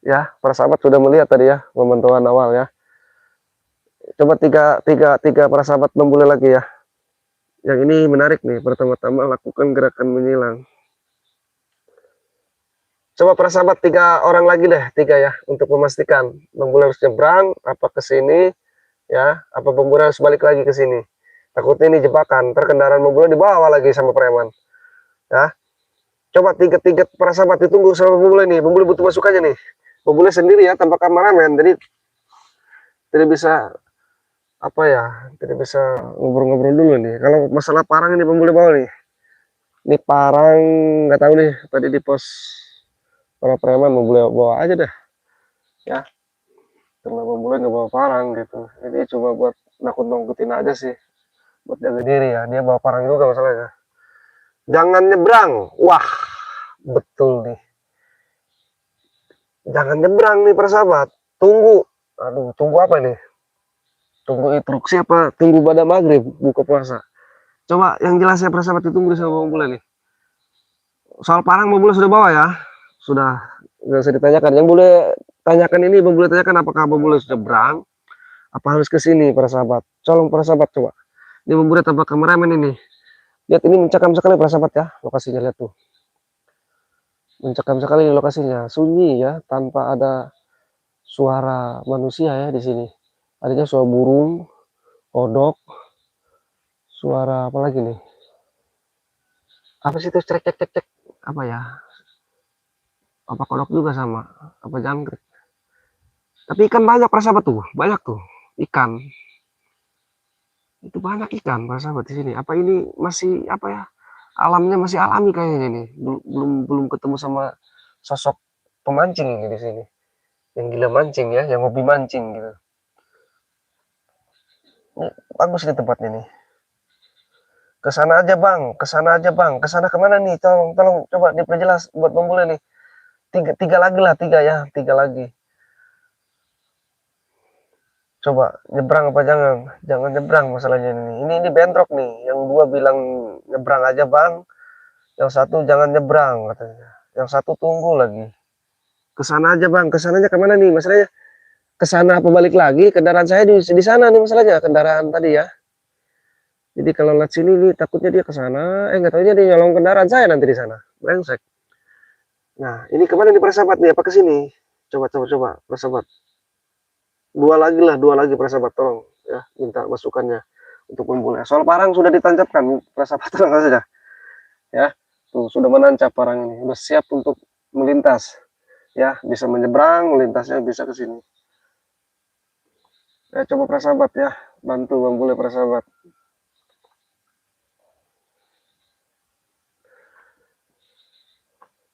Ya, para sahabat sudah melihat tadi ya pemantauan awal ya. Coba tiga para sahabat memulai lagi ya. Yang ini menarik nih. Pertama-tama lakukan gerakan menyilang. Coba para sahabat 3 orang lagi deh, 3 ya, untuk memastikan Bang Bule harus nyebrang, apa ke sini, ya, apa Bang Bule harus balik lagi ke sini. Takutnya ini jebakan, terkendaraan Bang Bule dibawa lagi sama preman, ya. Coba tiga para sahabat ditunggu sama Bung nih. Bung butuh masukannya nih. Bung sendiri ya tanpa kameramen, jadi tidak bisa apa ya, tidak bisa ngobrol-ngobrol dulu nih. Kalau masalah parang ini Bung bawa nih. Ini parang nggak tahu nih, tadi di pos para preman Bung bawa aja dah. Ya, karena Bung nggak bawa parang gitu. Ini cuma buat nakut-nakutin aja sih. Buat jaga diri ya. Dia bawa parang juga masalahnya. Jangan nyebrang. Wah, betul nih. Jangan nyebrang nih persahabat. Tunggu. Aduh, tunggu apa nih? Tunggu instruksi apa? Tunggu pada maghrib buka puasa. Coba yang jelas ya persahabat ditunggu sama Bang Bule nih. Soal parang Bang Bule sudah bawa ya? Sudah. Nggak usah ditanyakan. Yang boleh tanyakan ini Bang Bule tanyakan apakah Bang Bule sudah berang? Apa harus ke sini persahabat? Colong persahabat coba. Ini Bang Bule tanpa kameramen ini. Lihat ini mencekam sekali persahabat ya. Lokasinya lihat tuh. Mencekam sekali lokasinya, sunyi ya, tanpa ada suara manusia ya di sini. Adanya suara burung, kodok, suara apa lagi nih? Apa sih itu cek cek cek cek? Apa ya? Apa kodok juga sama? Apa jangkrik? Tapi ikan banyak persahabat tuh, banyak tuh ikan. Itu banyak ikan persahabat di sini. Apa ini masih apa ya? Alamnya masih alami kayaknya nih. Belum ketemu sama sosok pemancing di sini. Yang gila mancing ya, yang hobi mancing gitu. Ini bagus nih tempatnya nih. Kesana aja bang, kesana aja bang, kesana kemana nih? Tolong coba diperjelas buat Bang Bule nih. Tiga lagi lah, tiga lagi. Coba nyebrang apa jangan? Jangan nyebrang masalahnya ini. Ini bentrok nih. Yang dua bilang nyebrang aja bang, yang satu jangan nyebrang katanya. Yang satu tunggu lagi. Kesana aja bang, kesana aja kemana nih? Masalahnya kesana apa balik lagi? Kendaraan saya di sana nih masalahnya, kendaraan tadi ya. Jadi kalau lewat sini nih takutnya dia ke sana, nggak tahunya dia nyolong kendaraan saya nanti di sana. Brengsek. Nah, ini kemana nih persahabat nih? Apa ke sini? Coba persahabat. Dua lagi persahabat tolong ya, minta masukannya untuk memulai. Soal parang sudah ditancapkan persahabat tenang saja. Ya, tuh sudah menancap parang ini, sudah siap untuk melintas. Ya, bisa menyeberang, melintasnya bisa ke sini. Ya, coba persahabat ya, bantu memulai persahabat.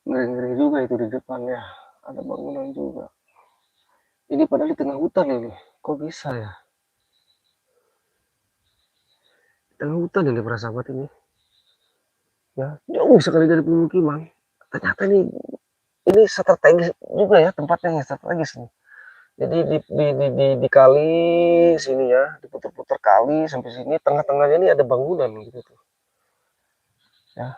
Ngeri-ngeri juga itu di depan ya, ada bangunan juga. Ini padahal di tengah hutan ini, kok bisa ya? Di tengah hutan ini para sahabat ini. Ya, jauh sekali dari pemukiman. Ternyata ini strategis juga ya tempatnya yang strategis nih. Jadi di kali sini ya, diputar-putar kali sampai sini, tengah-tengahnya ini ada bangunan gitu tuh. Ya.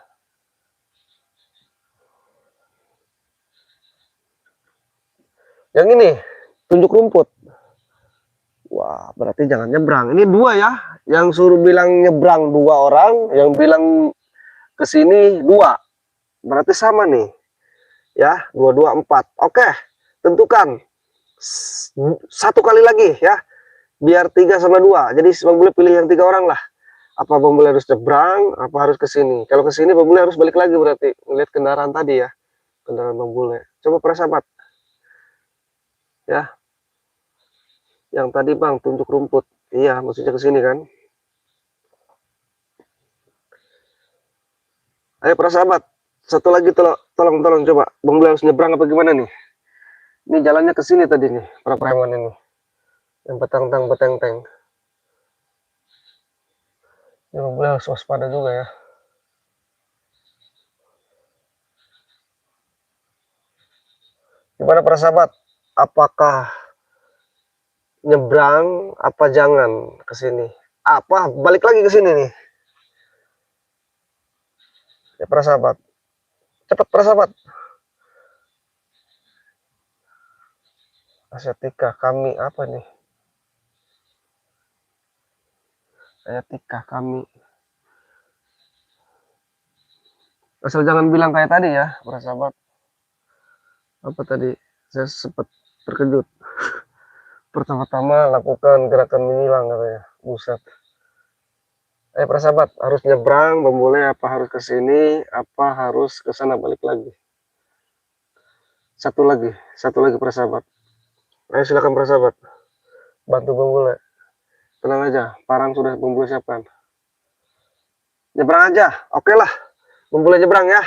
Yang ini tunjuk rumput. Wah, berarti jangan nyebrang. Ini dua ya, yang suruh bilang nyebrang dua orang, yang bilang ke sini dua. Berarti sama nih. Ya, dua dua empat. Oke, tentukan satu kali lagi ya. Biar 3 sama 2. Jadi Bang Bule pilih yang 3 orang lah. Apa Bang Bule harus nyebrang, apa harus ke sini. Kalau ke sini Bang Bule harus balik lagi berarti. Melihat kendaraan tadi ya. Kendaraan Bang Bule. Coba persahabat. Ya, yang tadi bang tunjuk rumput, iya maksudnya ke sini kan. Ayo para sahabat, satu lagi tolong coba Bang Bule harus nyebrang apa gimana nih. Ini jalannya ke sini tadi nih para preman ini yang beteng-teng. Ya Bang Bule harus waspada juga ya. Gimana para sahabat, apakah nyebrang apa jangan ke sini, apa balik lagi ke sini nih ya para sahabat, cepat para sahabat. Asiatika kami apa nih, Asiatika kami, asal jangan bilang kayak tadi ya para sahabat. Apa tadi saya sempat terkejut. Pertama-tama lakukan gerakan menilang katanya, buset. Ayo para sahabat, harus nyebrang Bang Bule apa harus ke sini, apa harus ke sana balik lagi? Satu lagi para sahabat. Ayo silakan para sahabat, bantu Bang Bule. Tenang aja, parang sudah Bang Bule siapkan. Nyebrang aja, oke lah. Bang Bule nyebrang ya.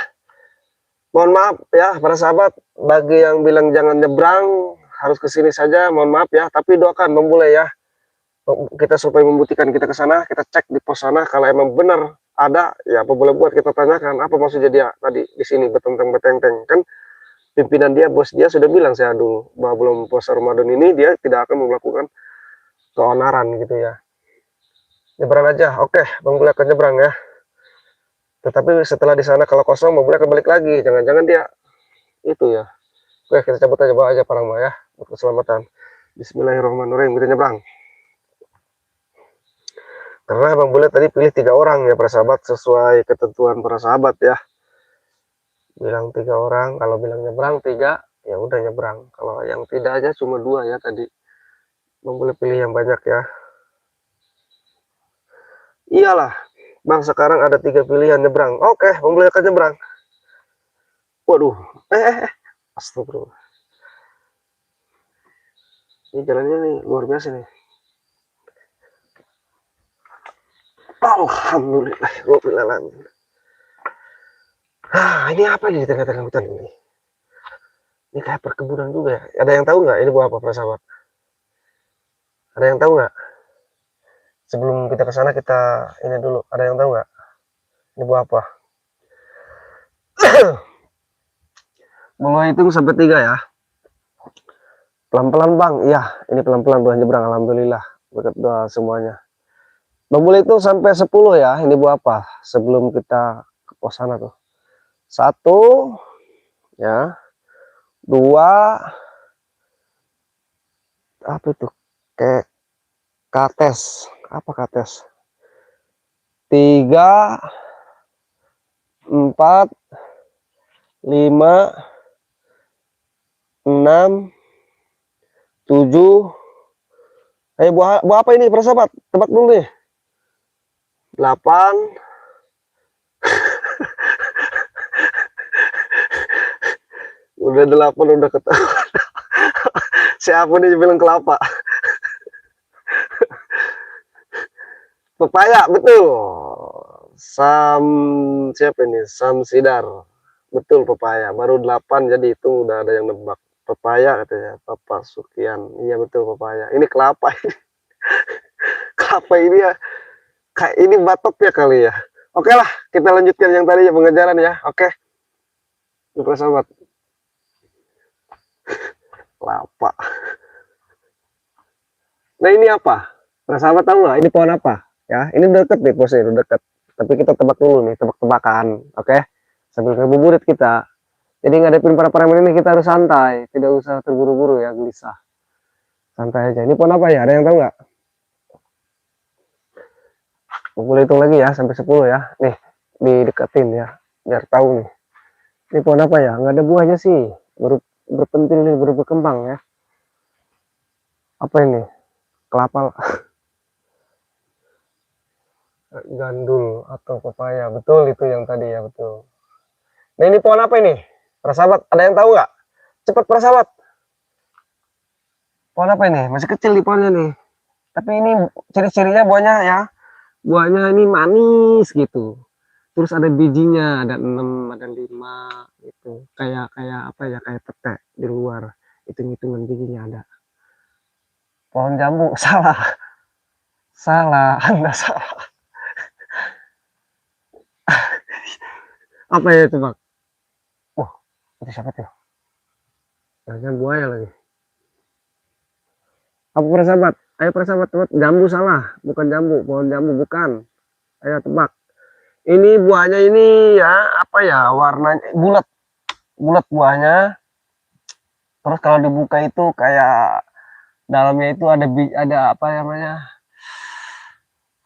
Mohon maaf ya para sahabat, bagi yang bilang jangan nyebrang, harus ke sini saja, mohon maaf ya. Tapi doakan Bang Bule ya. Kita supaya membuktikan kita ke sana, kita cek di pos sana kalau emang benar ada ya apa boleh buat kita tanyakan apa maksudnya dia tadi di sini betenteng-betenteng kan pimpinan dia bos dia sudah bilang saya dulu bahwa belum puasa Ramadan ini dia tidak akan melakukan keonaran gitu ya. Nyebrang aja, oke Bang Bule akan nyebrang ya. Tetapi setelah di sana kalau kosong Bang Bule akan balik lagi, jangan-jangan dia itu ya. Oke kita cabut aja bawa aja parang ya buat keselamatan. Bismillahirrahmanirrahim, kita nyebrang. Karena Bang Bule tadi pilih 3 orang ya para sahabat sesuai ketentuan para sahabat ya. Bilang 3 orang, kalau bilang nyebrang 3 ya udah nyebrang. Kalau yang tidak aja cuma 2 ya tadi. Bang Bule pilih yang banyak ya. Iyalah, Bang sekarang ada 3 pilihan nyebrang. Oke, Bang Bule akan nyebrang. Waduh, astagfirullah. Ini jalannya nih luar biasa nih. Alhamdulillah, ini apa nih di tengah-tengah hutan ini? Ini kayak perkebunan juga ya. Ada yang tahu nggak ini buah apa, para sahabat? Ada yang tahu nggak? Sebelum kita ke sana kita ini dulu. Ada yang tahu nggak? Ini buah apa? Mulai hitung sampai 3 ya. Pelan-pelan Bang. Iya, ini pelan-pelan buah nyebrang. Alhamdulillah. Berkat doa semuanya. Bang boleh hitung sampai 10 ya. Ini buah apa? Sebelum kita ke pos sana tuh. 1 ya. 2 apa itu? Kayak kates. Apa kates? 3 4 5 6 7. Ayo buah apa ini para sahabat? Tebak dulu nih. 8 udah 8 udah ketahuan. Siapa nih bilang kelapa? Pepaya, betul. Siapa ini? Sam Sidar. Betul pepaya. Baru 8 jadi itu udah ada yang nebak. Pepaya katanya, Bapak Sukian. Iya betul pepaya. Ini kelapa. Kelapa ini ya. Kayak ini batoknya kali ya. Oke lah, kita lanjutkan yang tadi ya pengejaran ya. Oke. Ini sahabat. Kelapa. Nah ini apa? Para sahabat tahu nggak? Ini pohon apa? Ya, ini deket nih posnya, udah deket. Tapi kita tebak dulu nih, tebak-tebakan, oke? Sambil ngabuburit kita. Jadi ngadepin para preman ini kita harus santai, tidak usah terburu-buru ya, gelisah. Santai aja. Ini pohon apa ya? Ada yang tahu nggak? Boleh hitung lagi ya, sampai 10 ya. Nih, dideketin ya, biar tahu nih. Ini pohon apa ya? Nggak ada buahnya sih, baru berpentil nih, baru berkembang ya. Apa ini? Kelapa. Gandul atau pepaya, betul itu yang tadi ya, betul. Nah ini pohon apa ini? Para sahabat, ada yang tahu nggak? Cepat para sahabat. Pohon apa ini? Masih kecil di pohonnya nih. Tapi ini ciri-cirinya buahnya ya. Buahnya ini manis gitu. Terus ada bijinya, ada 6, ada 5 gitu. Kayak apa ya? Kayak petek di luar. Hitung-hitungan bijinya ada. Pohon jambu, salah. Salah, Anda salah. Apa ya itu, Bang? Wah, itu siapa tuh? Jangan buaya lagi. Apa para sahabat? Ayo para sahabat, tebak. Jambu salah, bukan jambu, pohon jambu bukan. Ayo tebak. Ini buahnya ini ya, apa ya? Warnanya bulat. Bulat buahnya. Terus kalau dibuka itu kayak dalamnya itu ada apa namanya?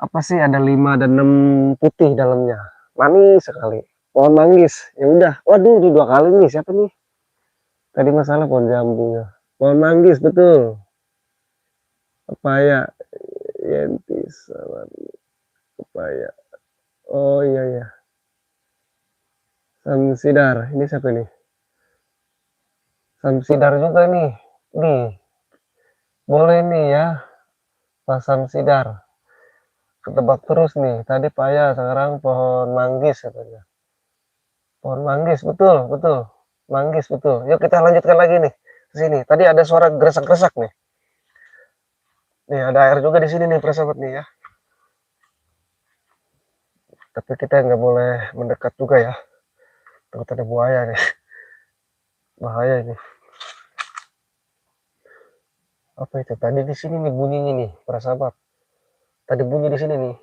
Apa sih? Ada 5 dan 6 putih dalamnya. Manis sekali. Pohon manggis. Ya udah. Waduh, itu 2 kali nih. Siapa nih? Tadi masalah pohon jambu ya. Pohon manggis betul. Pepaya. Yentis. pepaya. Oh iya iya. Samsidar. Ini siapa nih? Samsidar juga nih. Nih, boleh nih ya. Pak Samsidar. Ketebak terus nih. Tadi paya, sekarang pohon manggis katanya. Pohon manggis, betul, betul. Manggis, betul. Yuk kita lanjutkan lagi nih. Ke sini. Tadi ada suara gerasak-gerasak nih. Nih, ada air juga di sini nih, persahabat nih ya. Tapi kita nggak boleh mendekat juga ya. Takut ada buaya nih. Bahaya ini. Apa itu? Tadi di sini nih bunyinya nih, persahabat. Tadi bunyi di sini nih.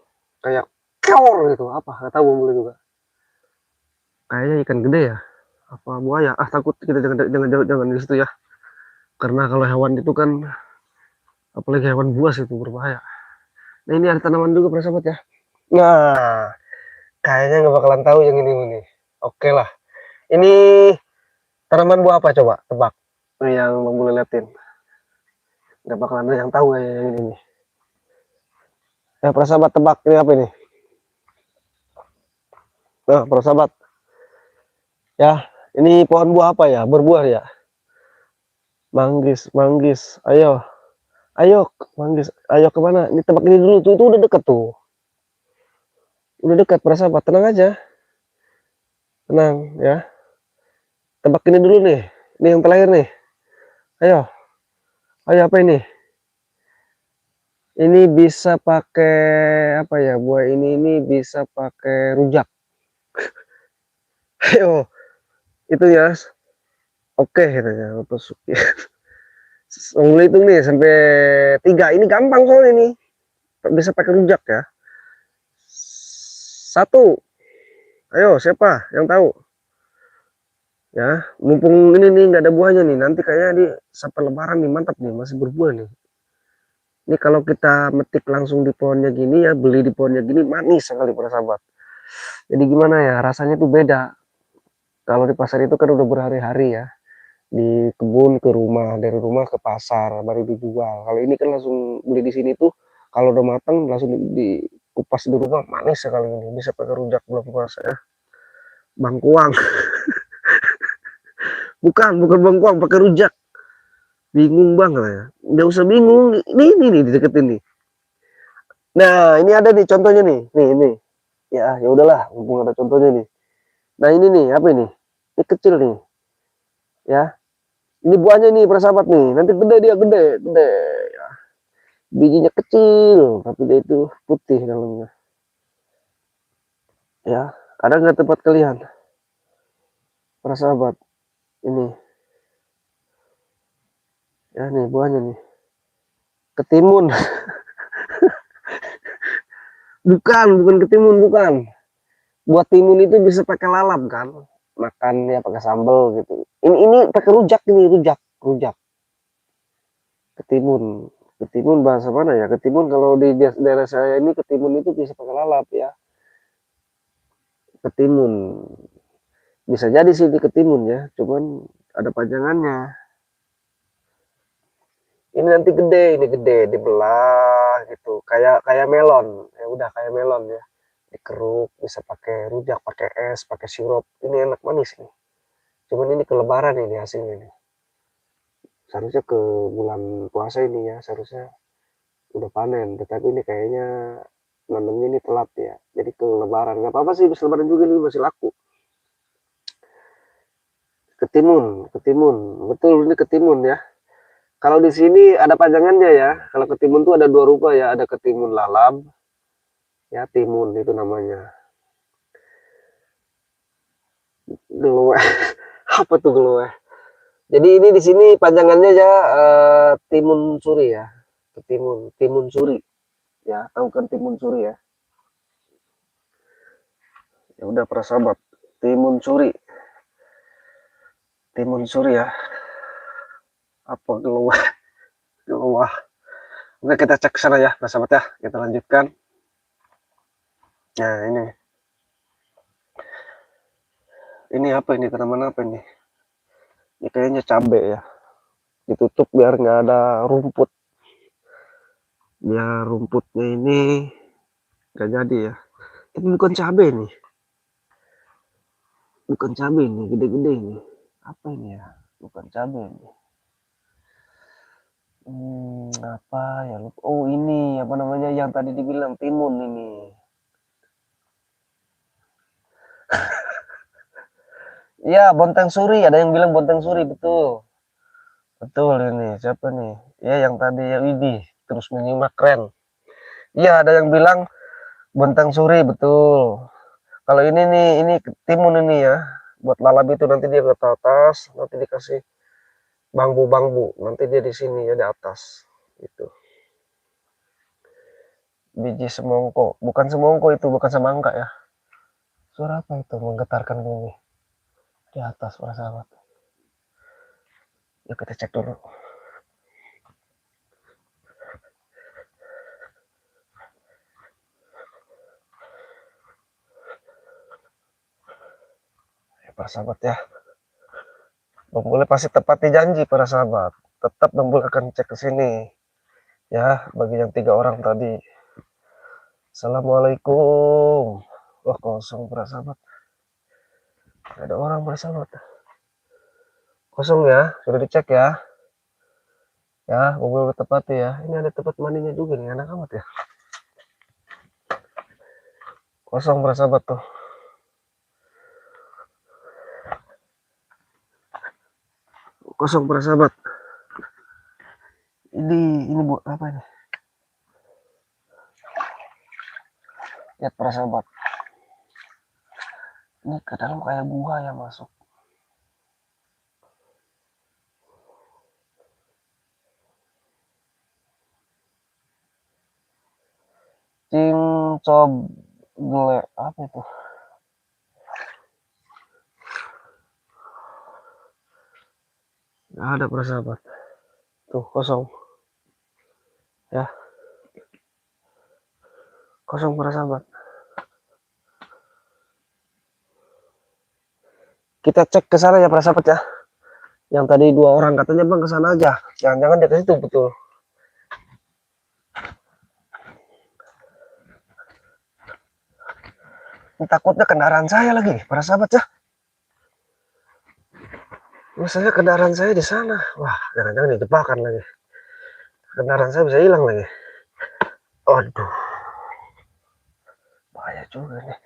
Kayak keor gitu. Apa? Nggak tahu boleh juga. Kayaknya ikan gede ya. Apa buaya? Ah, takut kita jangan di situ ya. Karena kalau hewan itu kan, apalagi hewan buas itu berbahaya. Nah ini ada tanaman juga persahabat ya. Nah, kayaknya nggak bakalan tahu yang ini. Oke lah. Ini tanaman buah apa coba? Tebak. Nah, yang boleh liatin. Nggak bakalan ada yang tahu kayak yang ini nih. Ya persahabat tebak ini apa ini? Nah persahabat. Ya, ini pohon buah apa ya? Berbuah ya? Manggis, manggis. Ayo, ayo, manggis. Ayo kemana? Ini tebak ini dulu tuh. Itu udah deket tuh. Udah dekat persahabat. Tenang aja. Tenang ya. Tebak ini dulu nih. Ini yang terakhir nih. Ayo, ayo apa ini? Ini bisa pakai apa ya? Buah ini bisa pakai rujak. Ayo, itu ya. Oke, katanya. Terus hitung nih sampai 3. Ini gampang soalnya ini. Bisa pakai rujak ya. 1. Ayo, siapa yang tahu? Ya, mumpung ini nih nggak ada buahnya nih. Nanti kayaknya di sampai lebaran nih mantap nih, masih berbuah nih. Ini kalau kita metik langsung di pohonnya gini ya, beli di pohonnya gini manis sekali para sahabat. Jadi gimana ya, rasanya tuh beda. Kalau di pasar itu kan udah berhari-hari ya. Di kebun ke rumah, dari rumah ke pasar baru dijual. Kalau ini kan langsung beli di sini tuh kalau udah matang langsung dikupas di rumah manis sekali ini. Bisa pakai rujak bulan puasa ya. Bangkuang. Bukan bangkuang, pakai rujak. Bingung banget ya. Nggak usah bingung. Ini nih dideketin nih. Nah, ini ada nih contohnya nih. Nih. Ya, ya udahlah, mumpung ada contohnya nih. Nah, ini nih, apa ini? Ini kecil nih, ya. Ini buahnya nih, persahabat nih. Nanti gede dia, gede. Ya. Bijinya kecil, tapi dia itu putih dalamnya. Ya, ada nggak tempat kalian? Persahabat, ini. Ya, nih buahnya nih. Ketimun. bukan ketimun, bukan. Buat timun itu bisa pakai lalap kan? Makan ya pakai sambal gitu. Ini pakai rujak ini, rujak. Ketimun. Ketimun bahasa mana ya? Ketimun kalau di daerah saya ini ketimun itu bisa pakai lalap ya. Ketimun. Bisa jadi sih di ketimun ya, cuman ada panjangannya. Ini gede, dibelah gitu. Kayak kayak melon. Ya udah kayak melon ya. Dikeruk, bisa pakai rujak, pakai es, pakai sirup. Ini enak manis nih. Cuman ini kelebaran ini hasilnya nih. Seharusnya ke bulan puasa ini ya, seharusnya udah panen. Tetapi ini kayaknya nanamnya ini telat ya. Jadi ke lebaran. Nggak apa-apa sih, bisa lebaran juga nih masih laku. Ketimun. Betul ini ketimun ya. Kalau di sini ada panjangannya ya. Kalau ketimun tuh ada 2 rupa ya. Ada ketimun lalap, ya timun itu namanya. Gelueh. Apa tuh gelueh? Jadi ini di sini panjangannya ya timun suri ya. Timun suri. Ya, tahu kan timun suri ya. Ya udah para sahabat. Timun suri. Timun suri ya. Apa gelueh? Geluah. Oke kita cek sana ya, para sahabat ya. Kita lanjutkan. Nah ini. Ini apa ini? Tanaman apa ini? Ini kayaknya cabai ya. Ditutup biar nggak ada rumput. Biar rumputnya ini Gak jadi ya. Tapi bukan cabai nih. Bukan cabai nih, gede-gede nih. Apa ini ya? Bukan cabai nih. Apa ya? Oh ini apa namanya yang tadi dibilang timun ini. Iya, Bonteng Suri. Ada yang bilang Bonteng Suri, betul. Betul ini. Siapa nih? Ya yang tadi ya Widih. Terus menyimak keren. Iya, ada yang bilang Bonteng Suri, betul. Kalau ini nih, ini timun ini ya. Buat lalap itu nanti dia ke atas, nanti dikasih bambu-bambu. Nanti dia di sini ya di atas. Itu. Biji semongko. Bukan semongko itu, bukan semangka ya. Suara apa itu menggetarkan bumi di atas para sahabat. Yuk kita cek dulu. Ya, para sahabat ya. Bang Bule pasti tepati janji para sahabat. Tetap Bang Bule akan cek ke sini. Ya, bagi yang 3 orang tadi. Assalamualaikum. Wah, kosong para sahabat. Ada orang para sahabat. Kosong ya, sudah dicek ya. Ya, Bang Bule tepati ya. Ini ada tempat mandinya juga nih, enak amat ya. Kosong para sahabat tuh. Kosong para sahabat. Ini buat apa ini? Lihat para sahabat. Ini ke dalam kayak buaya masuk. Cincobgle apa itu? Nggak ada para sahabat. Tuh kosong. Ya, kosong para sahabat. Kita cek ke sana ya para sahabat ya. Yang tadi 2 orang katanya Bang ke sana aja. Jangan-jangan dia ke situ betul. Ini takutnya kendaraan saya lagi, para sahabat ya. Misalnya kendaraan saya di sana. Wah, jangan-jangan dijebakan lagi. Kendaraan saya bisa hilang lagi. Aduh. Bahaya juga nih.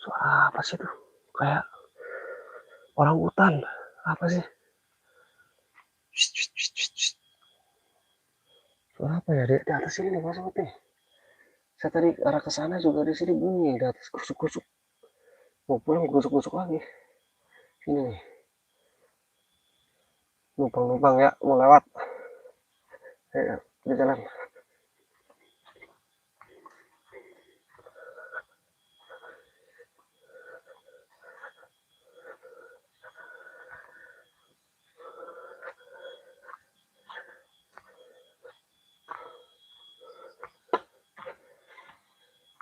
Suara apa sih tuh? Kayak orang hutan. Apa sih? Suara apa ya? Di atas sini nih, para sahabat nih. Saya tadi arah ke sana juga di sini bunyi di atas gusuk-gusuk. Mau pulang gusuk-gusuk lagi. Sini nih. Numpang-numpang ya, mau lewat. Ayo, di jalan.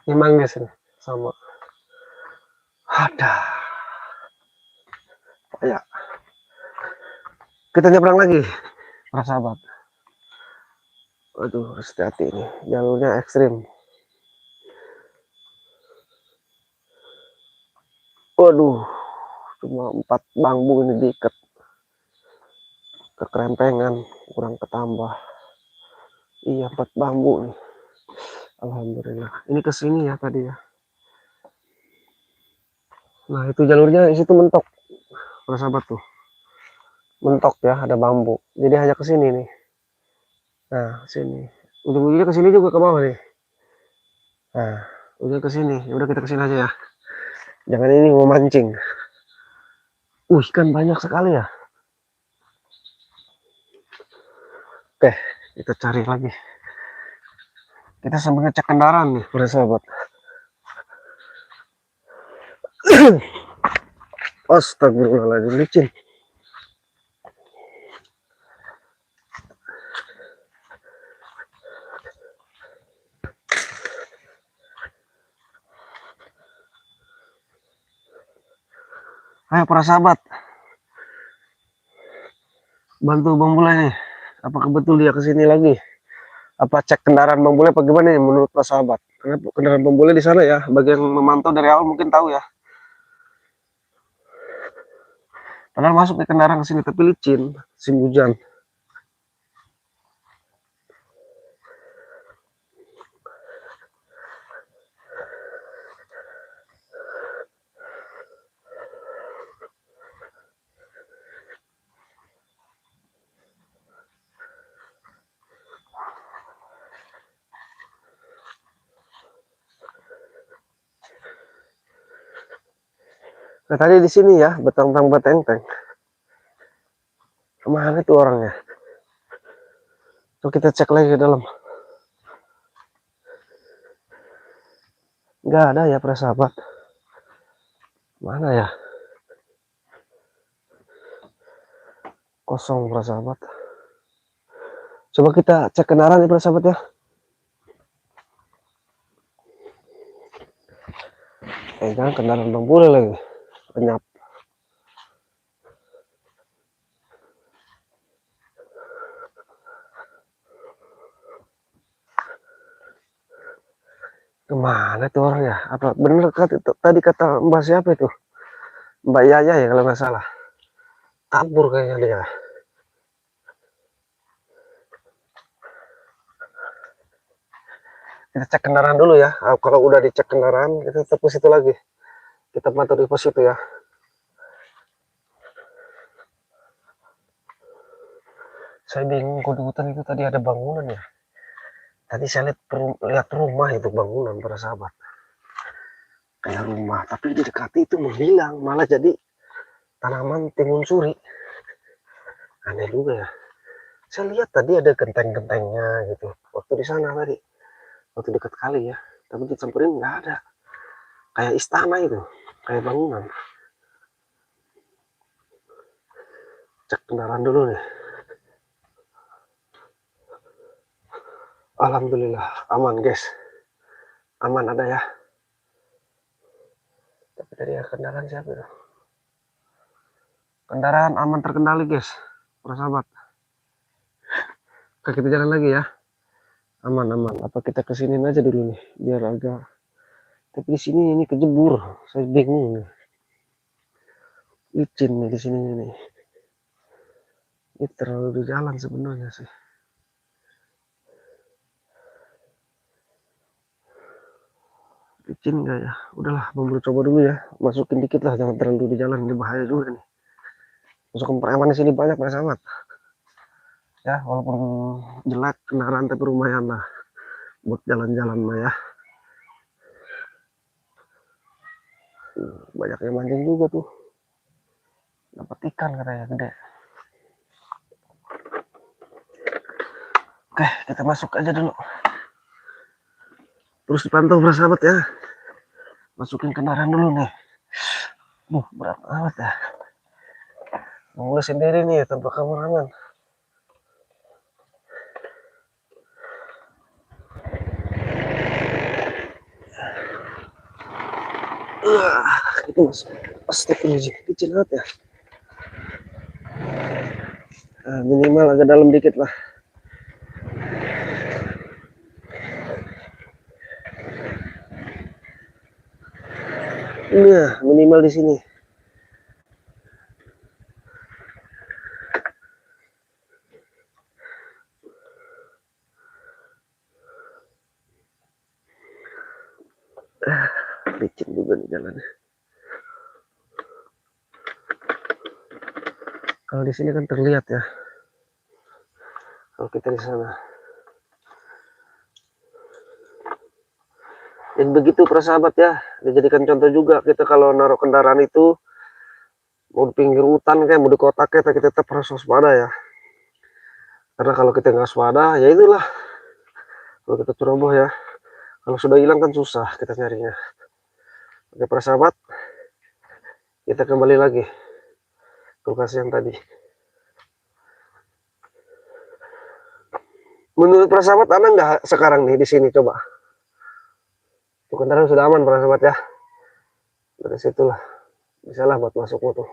Memang di sini sama. Ada. Ya. Kita nyebrang lagi, para sahabat. Aduh, harus hati-hati ini. Jalurnya ekstrim. Waduh, cuma 4 bambu ini diikat. Kekerempengan, kurang ketambah. Iya, 4 bambu nih. Alhamdulillah. Ini ke sini ya tadi ya. Nah, itu jalurnya di situ mentok. Para sahabat tuh. Mentok ya, ada bambu. Jadi hanya ke sini nih. Nah, sini. Ujung-ujungnya ke sini juga ke bawah nih. Nah, udah ke sini. Ya udah kita ke sini aja ya. Jangan ini mau mancing. Ikan banyak sekali ya. Oke, kita cari lagi. Kita sambil ngecek kendaraan nih, para sahabat. Astagfirullahaladzim, licin. Ayo para sahabat. bantu Bang Bule nih. Apakah betul dia kesini lagi? Apa cek kendaraan Bang Bule bagaimana nih menurut Pak Sahabat? Karena kendaraan Bang Bule di sana ya, bagi yang memantau dari awal mungkin tahu ya. Padahal masuk ke kendaraan kesini tapi licin, musim hujan. Nah tadi di sini ya, betang-betang beteng-teng. Kemana tuh orangnya? Coba kita cek lagi ke dalam. Nggak ada ya para sahabat. Mana ya? Kosong para sahabat. Coba kita cek kendaraan ya para sahabat ya. Jangan kendaraan Bang Bule lagi. Lenyap. Kemana tuh orangnya? Apa bener tadi kata Mbak siapa itu? Mbak Yaya ya kalau nggak salah. Kabur kayaknya dia. Kita cek kendaraan dulu ya. Kalau udah dicek kendaraan, kita tetap ke situ lagi. Kita pantau di pos itu ya. Saya bingung kode hutan itu tadi ada bangunan ya. Tadi saya lihat rumah itu bangunan para sahabat. Kayak rumah, tapi di dekat itu menghilang. Malah jadi tanaman timun suri. Aneh juga ya. Saya lihat tadi ada genteng-gentengnya gitu. Waktu di sana tadi. Waktu dekat kali ya. Tapi disamperin nggak ada. Kayak istana itu. Kayak bangunan. Cek kendaraan dulu nih. Alhamdulillah aman guys. Aman ada ya. Tapi tadi ya kendaraan siapa itu? Kendaraan aman terkendali guys. Para sahabat. Oke, kita jalan lagi ya. Aman. Apa kita kesini aja dulu nih, biar agak. Tapi di sini ini kejebur. Saya bingung nih. Licin nih di sini nih. Ini terlalu di jalan sebenarnya sih. Licin nggak ya? Udahlah, mau coba dulu ya. Masukin dikit lah, jangan terlalu di jalan. Ini bahaya juga nih. Masukin preman di sini banyak para sahabat. Ya, walaupun jelek kendaraan tapi lumayan lah buat jalan-jalan mah ya. Banyak yang mancing juga tuh. Dapat ikan katanya gede. Oke, kita masuk aja dulu. Terus dipantau para sahabat ya. Masukin kendaraan dulu nih. Berat amat ya. Mulai sendiri nih tanpa kameramen. Itu mas, astagfirullahaladzim, kecil banget ya. Minimal agak dalam dikit lah. Nah, minimal di sini. Licin juga nih jalannya. Kalau di sini kan terlihat ya. Kalau kita di sana. Dan begitu para sahabat ya, dijadikan contoh juga kita kalau naruh kendaraan itu mau di pinggir hutan kayak mau di kota kita tetap harus waspada ya. Karena kalau kita nggak waspada, ya itulah. Kalau kita ceroboh ya, kalau sudah hilang kan susah kita nyarinya. Oke para sahabat, kita kembali lagi ke lokasi yang tadi. Menurut para sahabat, Anda nggak sekarang nih di sini coba? Tuh kendaraan sudah aman para sahabat ya. Dari situlah, bisa lah buat masuk tuh.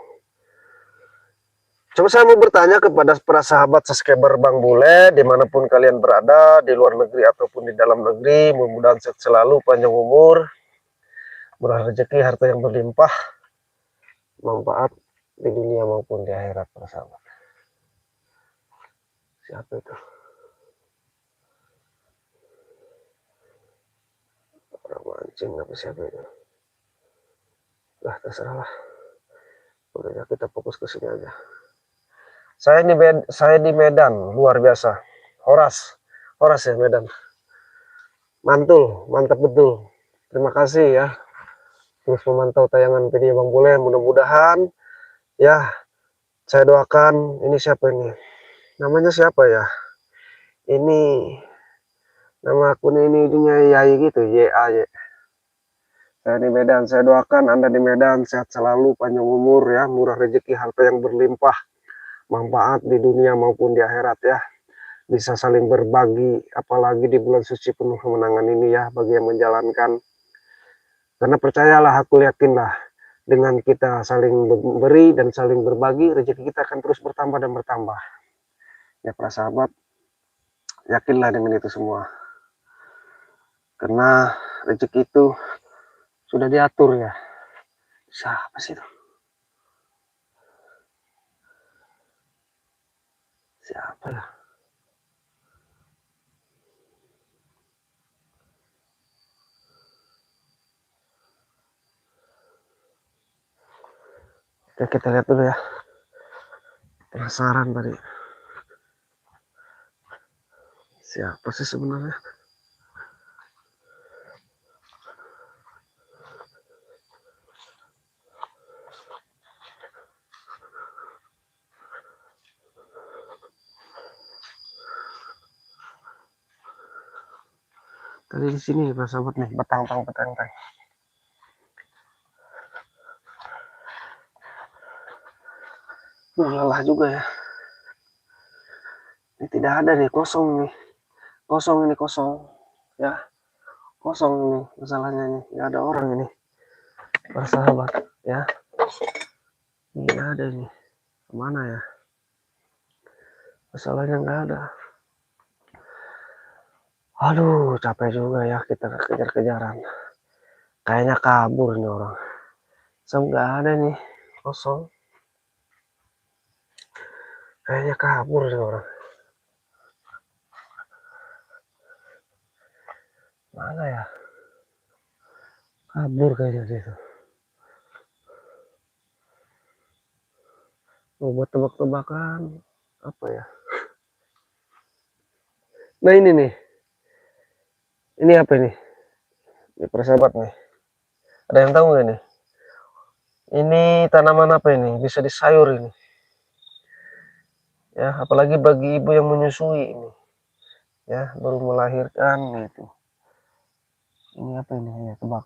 Coba saya mau bertanya kepada para sahabat subscriber Bang Bule, dimanapun kalian berada, di luar negeri ataupun di dalam negeri, mudah-mudahan sehat selalu, panjang umur, murah rezeki, harta yang berlimpah, manfaat di dunia maupun di akhirat, para sahabat. Siapa itu? Orang mancing apa siapa itu? Lah terserah lah. Udah kita fokus ke sini aja. Saya di Medan, luar biasa. Horas ya Medan. Mantul, mantap betul. Terima kasih ya terus memantau tayangan video Bang Bule. Mudah-mudahan ya, saya doakan. Ini siapa ini? Namanya siapa ya? Ini nama akun ini Yai gitu, YAY. Saya di Medan, saya doakan Anda di Medan sehat selalu, panjang umur ya, murah rezeki, harta yang berlimpah, manfaat di dunia maupun di akhirat ya. Bisa saling berbagi, apalagi di bulan suci penuh kemenangan ini ya, bagi yang menjalankan. Karena percayalah, aku yakinlah, dengan kita saling memberi dan saling berbagi, rezeki kita akan terus bertambah dan bertambah. Ya para sahabat, yakinlah dengan itu semua. Karena rezeki itu sudah diatur ya. Siapa sih itu? Siapa ya? Oke, kita lihat dulu ya. Penasaran tadi. Siapa sih sebenarnya? Tadi di sini para sahabat nih, betang-tang. Lelah juga ya. Ini tidak ada nih, kosong nih. Kosong ya. Kosong ini masalahnya nih, nggak ada orang ini. Para sahabat ya. Ini ada nih. Kemana ya? Masalahnya nggak ada. Aduh, capek juga ya kita kejar-kejaran. Kayaknya kabur nih orang. So, nggak ada nih, kosong. Kayaknya kabur nih orang. Mana ya? Kabur kayaknya gitu. Mau buat tebak-tebakan apa ya? Nah ini nih. Ini apa ini? Ini persahabat nih. Ada yang tahu nggak nih? Ini tanaman apa ini? Bisa disayur ini. Ya, apalagi bagi ibu yang menyusui ini. Ya, baru melahirkan itu. Ini apa ini? Ya, tebak.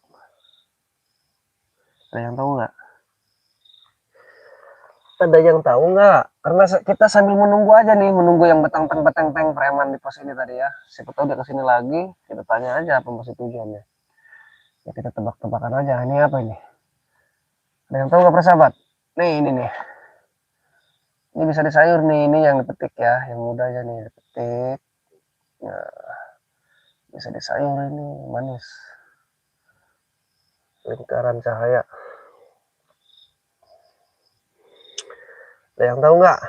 Ada yang tahu nggak? Ada yang tahu nggak? Karena kita sambil menunggu aja nih, menunggu yang betang-teng preman di pos ini tadi ya. Siapa tahu dia kesini lagi, kita tanya aja apa maksud tujuannya. Ya kita tebak-tebakan aja. Ini apa ini? Ada yang tahu nggak persahabat? Nih ini nih. Ini bisa disayur nih, ini yang dipetik ya, yang muda aja nih dipetik. Nah, bisa disayur ini, manis. Lingkaran cahaya. Ada yang tahu nggak?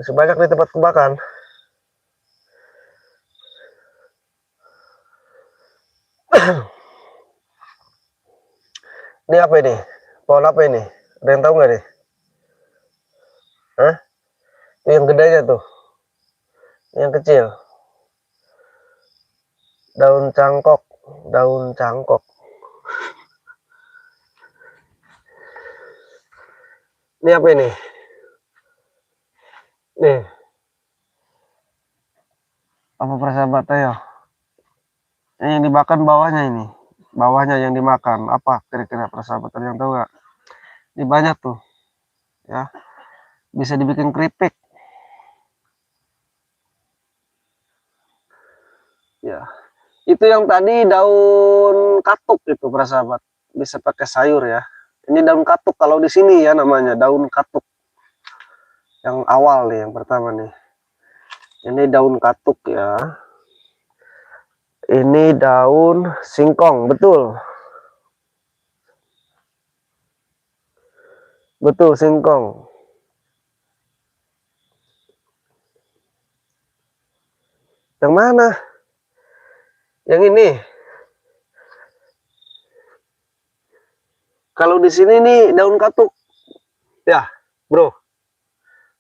Masih banyak nih tempat tebakan. Ini apa ini? Pohon apa ini? Ada yang tahu nggak nih? Hah? Itu yang gedenya tuh. Yang kecil. Daun cangkok. Daun cangkok. Ini apa ini? Nih. Apa persahabat ayo? Ini yang dimakan bawahnya ini. Bawahnya yang dimakan. Apa kira-kira persahabat? Ada yang tahu nggak? Ini banyak tuh. Ya. Bisa dibikin keripik. Ya. Itu yang tadi daun katuk itu persahabat. Bisa pakai sayur ya. Ini daun katuk kalau di sini ya namanya daun katuk. Yang awal nih, yang pertama nih. Ini daun katuk ya. Ini daun singkong, betul. Betul, singkong. Yang mana? Yang ini. Kalau di sini nih daun katuk. Ya, bro.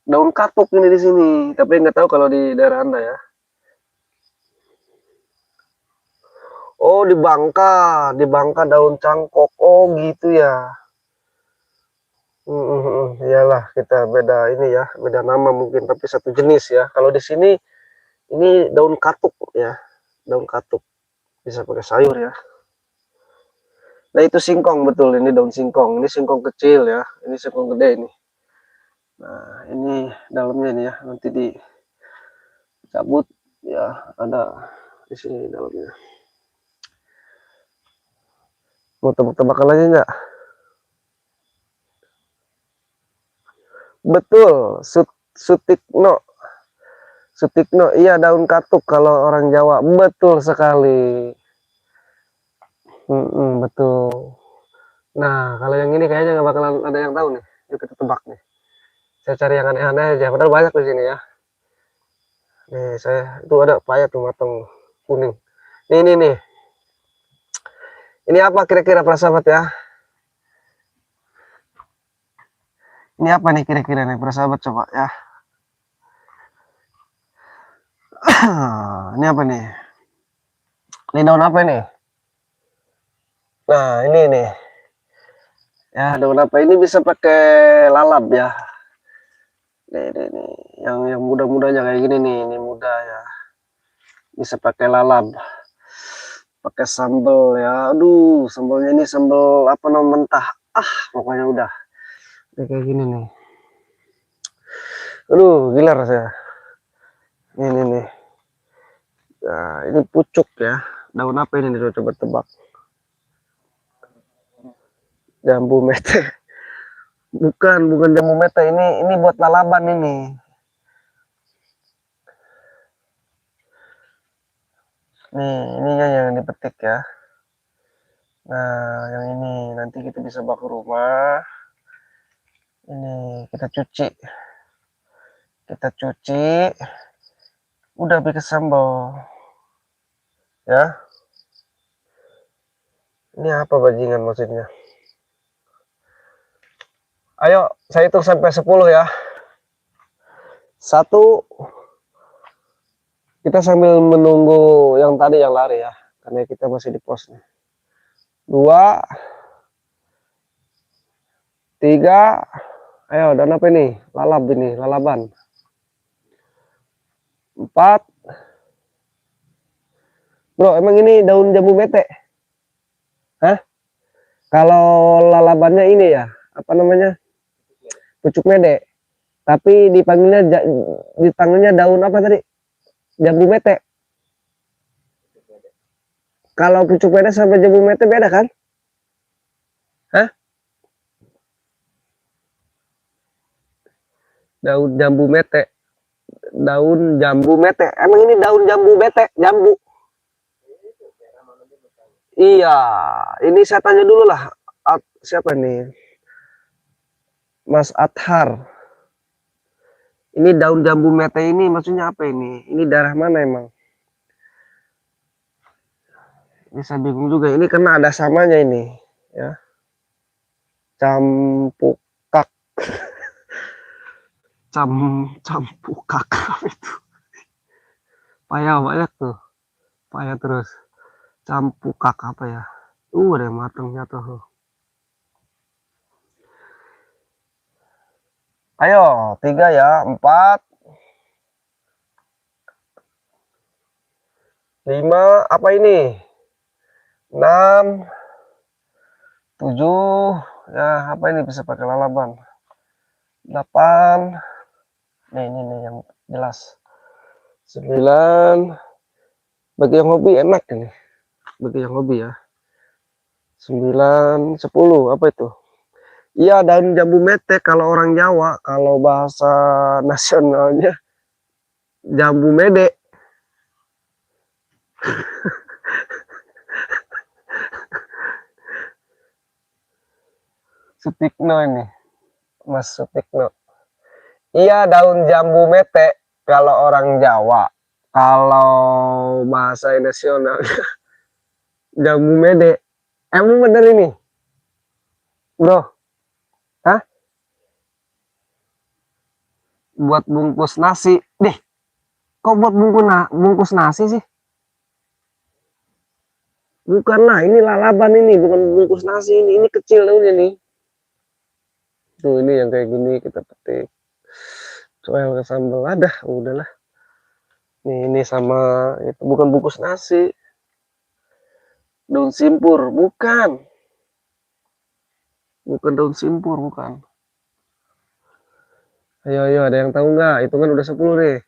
Daun katuk ini di sini. Tapi nggak tahu kalau di daerah Anda ya. Oh, di Bangka daun cangkok. Oh, gitu ya. Iyalah, kita beda ini ya, beda nama mungkin, tapi satu jenis ya. Kalau di sini ini daun katuk ya, daun katuk bisa pakai sayur ya. Nah itu singkong, betul, ini daun singkong. Ini singkong kecil ya, ini singkong gede ini. Nah ini dalamnya ini ya, nanti dicabut ya, ada di sini dalamnya. Mau tebak-tebakan lagi nggak? Betul, sutikno. Sutikno, iya daun katuk kalau orang Jawa. Betul sekali. Betul. Nah, kalau yang ini kayaknya nggak bakalan ada yang tahu nih. Yuk kita tebak nih. Saya cari yang aneh-aneh aja. Padahal banyak di sini ya. Nih, saya itu ada paya tuh matang kuning. Nih. Ini apa kira-kira para sahabat ya? Ini apa nih kira-kira nih para sahabat coba ya? Ini apa nih? Ini daun apa ini? Nah, ini nih. Ya, daun apa ini bisa pakai lalap ya. Nih. Yang muda-mudanya kayak gini nih, ini muda ya. Bisa pakai lalap. Pakai sambal ya. Aduh, sambalnya ini sambal apa namanya mentah. Pokoknya udah. Kayak gini nih. Aduh, gila rasanya. Ini nih. Nah, ini pucuk ya. Daun apa ini nih? Coba tebak. Jambu mete. Bukan jambu mete. Ini buat lalaban ini. Nih yang dipetik ya. Nah, yang ini nanti kita bisa bawa ke rumah. Ini kita cuci. Udah bikin sambal. Ya. Ini apa bajingan maksudnya? Ayo, saya hitung sampai 10 ya. 1. Kita sambil menunggu yang tadi yang lari ya. Karena kita masih di pos nih. 2. 3. Ayo, dan apa ini? Lalaban. 4. Bro, emang ini daun jambu mete? Hah? Kalau lalabannya ini ya, apa namanya? Pucuk mede. Tapi dipanggilnya daun apa tadi? Jambu mete. Kalau pucuk mede sama jambu mete beda kan? Hah? Daun jambu mete. Emang ini daun jambu mete? Jambu. Iya, ini saya tanya dulu lah. Siapa nih? Mas Athar. Ini daun jambu mete ini maksudnya apa ini? Ini darah mana emang? Ini saya bingung juga. Ini karena ada samanya ini, ya. Campukak. Campukak apa itu? Payah banyak tuh. Payah terus. Campukak apa ya? Udah matangnya tuh. Ayo, 3 ya, 4, 5, apa ini? 6, 7, ya apa ini bisa pakai lalaban? 8, nih yang jelas. 9, bagi yang hobi enak ini. Bagi yang hobi ya. 9, 10, apa itu? Iya, daun jambu mete kalau orang Jawa, kalau bahasa nasionalnya jambu mede. Sutikno ini, Mas Sutikno. Iya, daun jambu mete kalau orang Jawa. Kalau bahasa nasional jambu mede. Emang bener ini, bro? Hah? Buat bungkus nasi. Deh, kok buat bungkus nasi sih? Bukanlah, ini lalaban ini, bukan bungkus nasi ini. Ini kecil daunnya nih. Tuh ini yang kayak gini kita petik. Soal ke sambal ada, udahlah. Nih ini sama itu bukan bungkus nasi. Daun simpur, bukan. Bukan daun simpur, bukan. Ayo, ayo, ada yang tahu nggak? Itu kan udah 10 nih.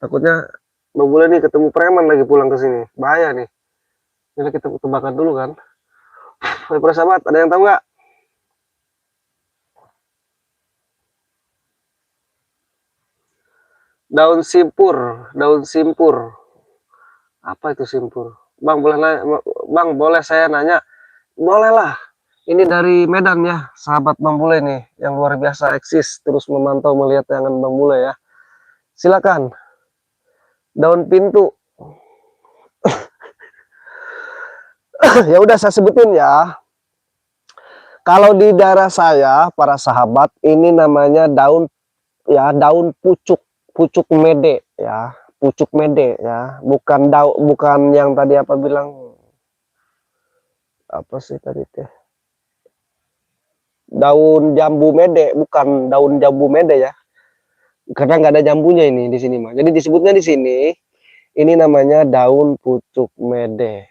Takutnya mau boleh nih ketemu preman lagi pulang ke sini. Bahaya nih. Jadi kita tebakan dulu kan. Ayo para sahabat, ada yang tahu nggak? Daun simpur, daun simpur. Apa itu simpur? Bang boleh nanya, Bang boleh saya nanya? Boleh lah. Ini dari Medan ya, sahabat Bang Bule nih, yang luar biasa eksis, terus memantau melihat tayangan Bang Bule ya. Silakan. Daun pintu. Ya udah saya sebutin ya. Kalau di daerah saya, para sahabat, ini namanya daun ya, daun pucuk, pucuk mede ya, pucuk mede ya, bukan bukan yang tadi apa bilang apa sih tadi teh? Daun jambu mede, bukan daun jambu mede ya. Karena nggak ada jambunya ini di sini mah. Jadi disebutnya di sini ini namanya daun pucuk mede.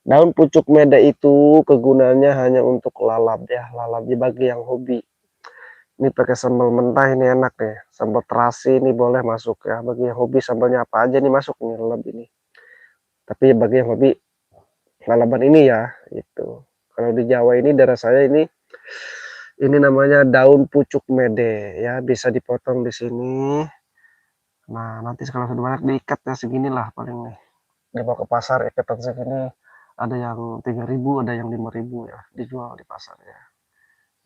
Daun pucuk mede itu kegunaannya hanya untuk lalap ya, lalap bagi yang hobi. Ini pakai sambal mentah ini enak ya. Sambal terasi ini boleh masuk ya. Bagi yang hobi sambalnya apa aja nih masuk nih lalap ini. Tapi bagi yang hobi lalapan ini ya, itu. Kalau di Jawa ini daerah saya ini namanya daun pucuk mede ya, bisa dipotong di sini. Nah, nanti kalau sudah banyak diikat ya seginilah paling nih. Dibawa ke pasar ikatan segini ada yang 3.000, ada yang 5.000 ya, dijual di pasar ya.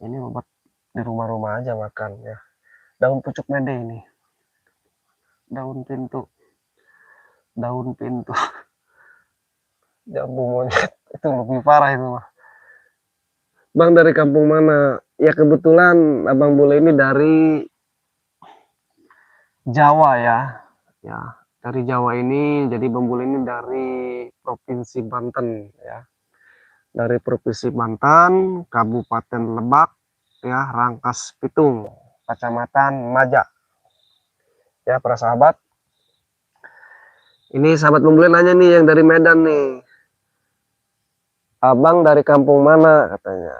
Ini obat di rumah-rumah aja makan ya. Daun pucuk mede ini. Daun pintu. Daun pintu. Jambu monyet itu lebih parah itu mah. Bang dari kampung mana? Ya kebetulan Abang Bule ini dari Jawa ya. Ya, dari Jawa ini jadi Bang Bule ini dari Provinsi Banten ya. Dari Provinsi Banten, Kabupaten Lebak ya, Rangkas Pitung, Kecamatan Maja. Ya, para sahabat. Ini sahabat Bang Bule nanya nih yang dari Medan nih. Abang dari kampung mana katanya?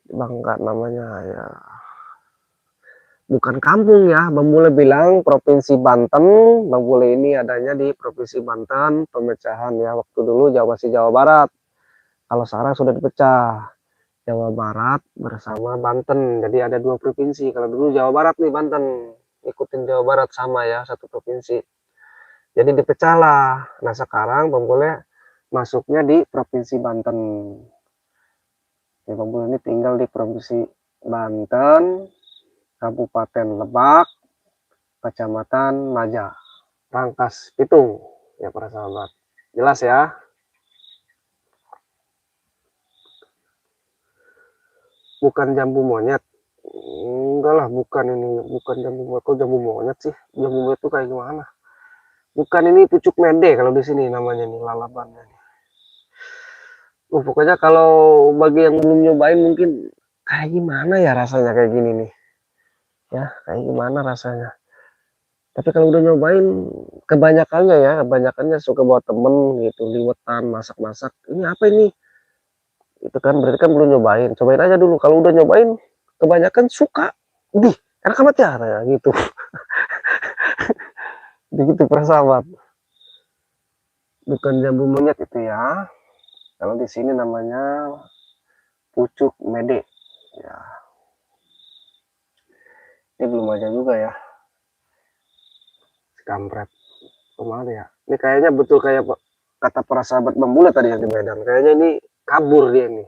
Bangga namanya ya. Bukan kampung ya, Bang Bule bilang Provinsi Banten. Bang Bule ini adanya di Provinsi Banten, pemecahan ya, waktu dulu Jawa masih Jawa Barat. Kalau sekarang sudah dipecah, Jawa Barat bersama Banten, jadi ada 2 provinsi. Kalau dulu Jawa Barat nih Banten, ikutin Jawa Barat sama ya, satu provinsi. Jadi dipecah lah. Nah sekarang Bang Bule masuknya di Provinsi Banten. Ya, Bang Bule ini tinggal di Provinsi Banten, Kabupaten Lebak, Kecamatan Maja, Rangkas Pitung ya para sahabat. Jelas ya? Bukan jambu monyet. Enggak lah, bukan ini, bukan jambu monyet. Kok jambu monyet sih? Jambu monyet itu kayak gimana? Bukan, ini pucuk mede kalau di sini namanya nih, lalabannya. Pokoknya kalau bagi yang belum nyobain mungkin kayak gimana ya rasanya kayak gini nih. Ya, kayak gimana rasanya. Tapi kalau udah nyobain, kebanyakannya suka bawa temen gitu, liwetan, masak-masak. Ini apa ini? Itu kan berarti kan belum nyobain. Cobain aja dulu. Kalau udah nyobain, kebanyakan suka. Wih, enak amat ya, nah, gitu. Begitu persahabat. Bukan jambu monyet itu ya. Kalau di sini namanya pucuk mede. Ya, ini belum aja juga ya, kampret. Kemana ya? Ini kayaknya betul kayak kata para sahabat Bambule tadi yang di Medan. Kayaknya ini kabur dia nih.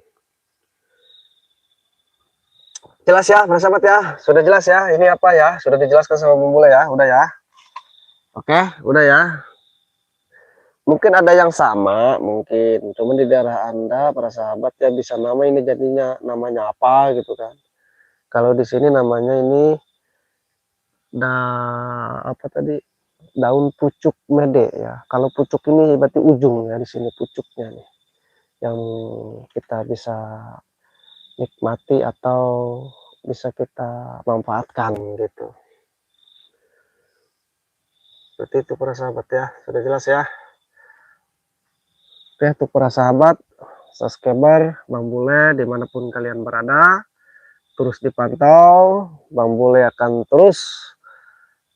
Jelas ya, para sahabat ya. Sudah jelas ya. Ini apa ya? Sudah dijelaskan sama Bambule ya. Udah ya. Oke, udah ya. Mungkin ada yang sama, mungkin. Cuma di daerah Anda, para sahabat ya bisa nama ini jadinya namanya apa gitu kan. Kalau di sini namanya ini apa tadi? Daun pucuk mede ya. Kalau pucuk ini berarti ujung ya di sini pucuknya nih. Yang kita bisa nikmati atau bisa kita manfaatkan gitu. Seperti itu para sahabat ya. Sudah jelas ya. Oke, untuk para sahabat subscriber Bang Bule dimanapun kalian berada, terus dipantau. Bang Bule akan terus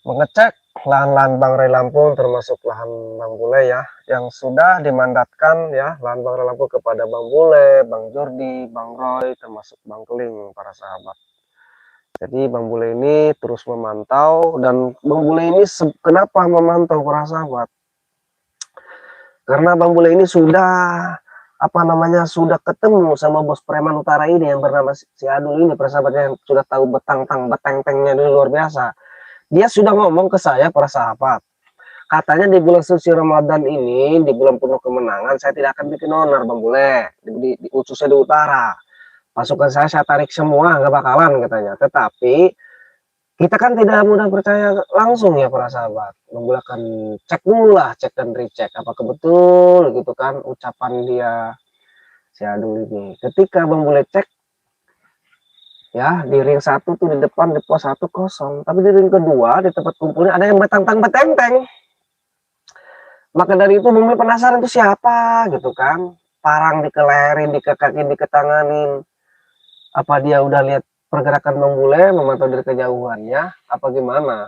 mengecek lahan-lahan Bang Ray Lampung, termasuk lahan Bang Bule ya, yang sudah dimandatkan ya, lahan Bang Ray Lampung kepada Bang Bule, Bang Jordi, Bang Roy, termasuk Bang Keling, para sahabat. Jadi Bang Bule ini terus memantau, dan Bang Bule ini kenapa memantau para sahabat? Karena Bang Bule ini sudah sudah ketemu sama bos preman utara ini yang bernama si Adul ini, para sahabat, yang sudah tahu beteng-tengnya ini luar biasa. Dia sudah ngomong ke saya para sahabat, katanya di bulan suci Ramadan ini, di bulan penuh kemenangan, saya tidak akan bikin onar Bang Bule, khususnya di utara. Pasukan saya tarik semua, nggak bakalan katanya. Tetapi kita kan tidak mudah percaya langsung ya para sahabat. Bang Bule akan cek dulu lah, cek dan recheck apakah betul gitu kan ucapan dia si Adul ini. Ketika Bang Bule cek ya, di ring 1 tuh di depan di pos 1 kosong, tapi di ring kedua di tempat kumpulnya ada yang beteng-beteng. Maka dari itu Bang Bule penasaran itu siapa gitu kan. Parang dikelerin, dikekakin, diketanganin. Apa dia udah lihat pergerakan Bang Bule, memantau dari kejauhannya, apa gimana?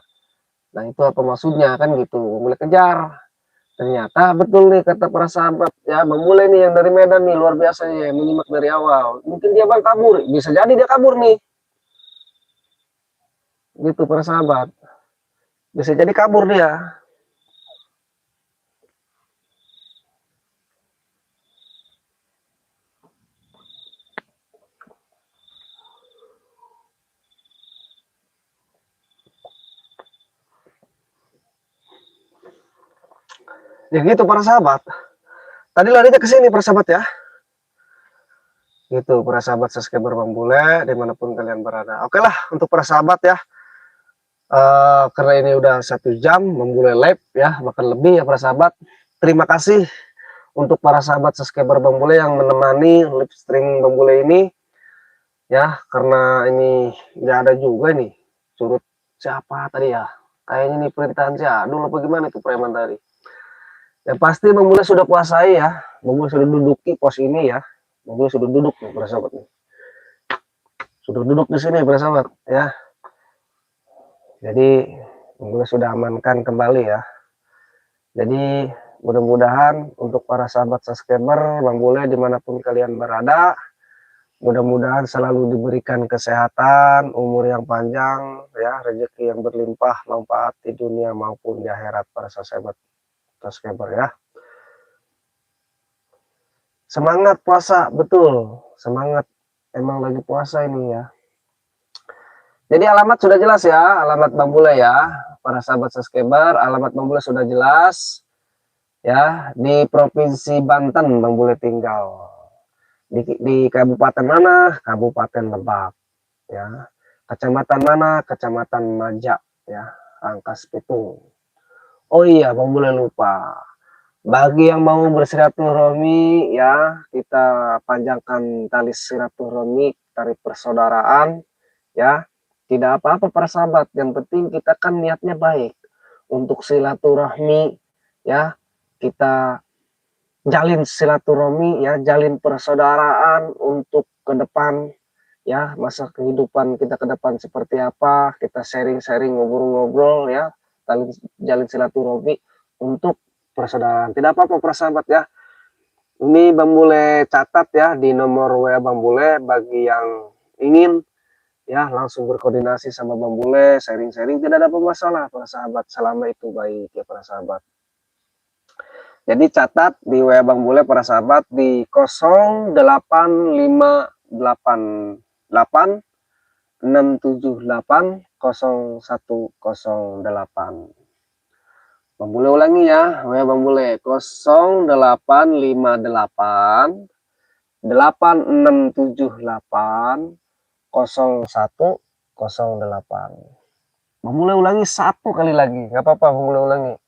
Nah itu apa maksudnya kan gitu, mulai kejar. Ternyata betul nih kata para sahabat ya, Bang Bule nih yang dari Medan nih luar biasa ya, menyimak dari awal. Mungkin dia bang kabur, bisa jadi dia kabur nih, gitu para sahabat. Bisa jadi kabur dia. Ya gitu para sahabat. Tadi larinya ke sini para sahabat ya. Gitu para sahabat subscriber Bang Bule dimanapun kalian berada. Oke lah untuk para sahabat ya. Karena ini udah 1 jam memulai live ya, bahkan lebih ya para sahabat. Terima kasih untuk para sahabat subscriber Bang Bule yang menemani live stream Bang Bule ini ya, karena ini nggak ada juga nih surut siapa tadi ya, kayaknya ini perintahan sih dulu apa gimana itu preman tadi. Yang pasti Bang Bule sudah kuasai ya, Bang Bule sudah duduki pos ini ya, Bang Bule sudah duduk nih para sahabat nih, sudah duduk di sini para sahabat ya. Jadi Bang Bule sudah amankan kembali ya. Jadi mudah-mudahan untuk para sahabat subscriber Bang Bule dimanapun kalian berada, mudah-mudahan selalu diberikan kesehatan, umur yang panjang, ya, rezeki yang berlimpah, manfaat di dunia maupun di akhirat para sahabat subscriber ya. Semangat puasa, betul, semangat, emang lagi puasa ini ya. Jadi alamat sudah jelas ya, alamat Bang Bule ya, para sahabat subscriber, alamat Bang Bule sudah jelas ya, di Provinsi Banten Bang Bule tinggal. Di kabupaten mana? Kabupaten Lebak ya. Kecamatan mana? Kecamatan Majak ya, Rangkas Pitung. Oh iya, Bang Bule lupa. Bagi yang mau bersilaturahmi ya, kita panjangkan tali silaturahmi, tali persaudaraan ya. Tidak apa-apa para sahabat, yang penting kita kan niatnya baik untuk silaturahmi ya. Kita jalin silaturahmi ya, jalin persaudaraan untuk ke depan ya, masa kehidupan kita ke depan seperti apa, kita sharing-sharing, ngobrol-ngobrol ya, jalin silaturahmi untuk persaudaraan. Tidak apa-apa para sahabat ya. Ini Bang Bule catat ya di nomor WA Bang Bule bagi yang ingin ya langsung berkoordinasi sama Bang Bule, sharing-sharing, tidak ada masalah para sahabat, selama itu baik ya para sahabat. Jadi catat di WA Bang Bule para sahabat di 0858 678 0108. Bang Bule ulangi ya, WA Bang Bule 0858 8678 0108. Bang Bule ulangi satu kali lagi, nggak apa-apa Bang Bule ulangi.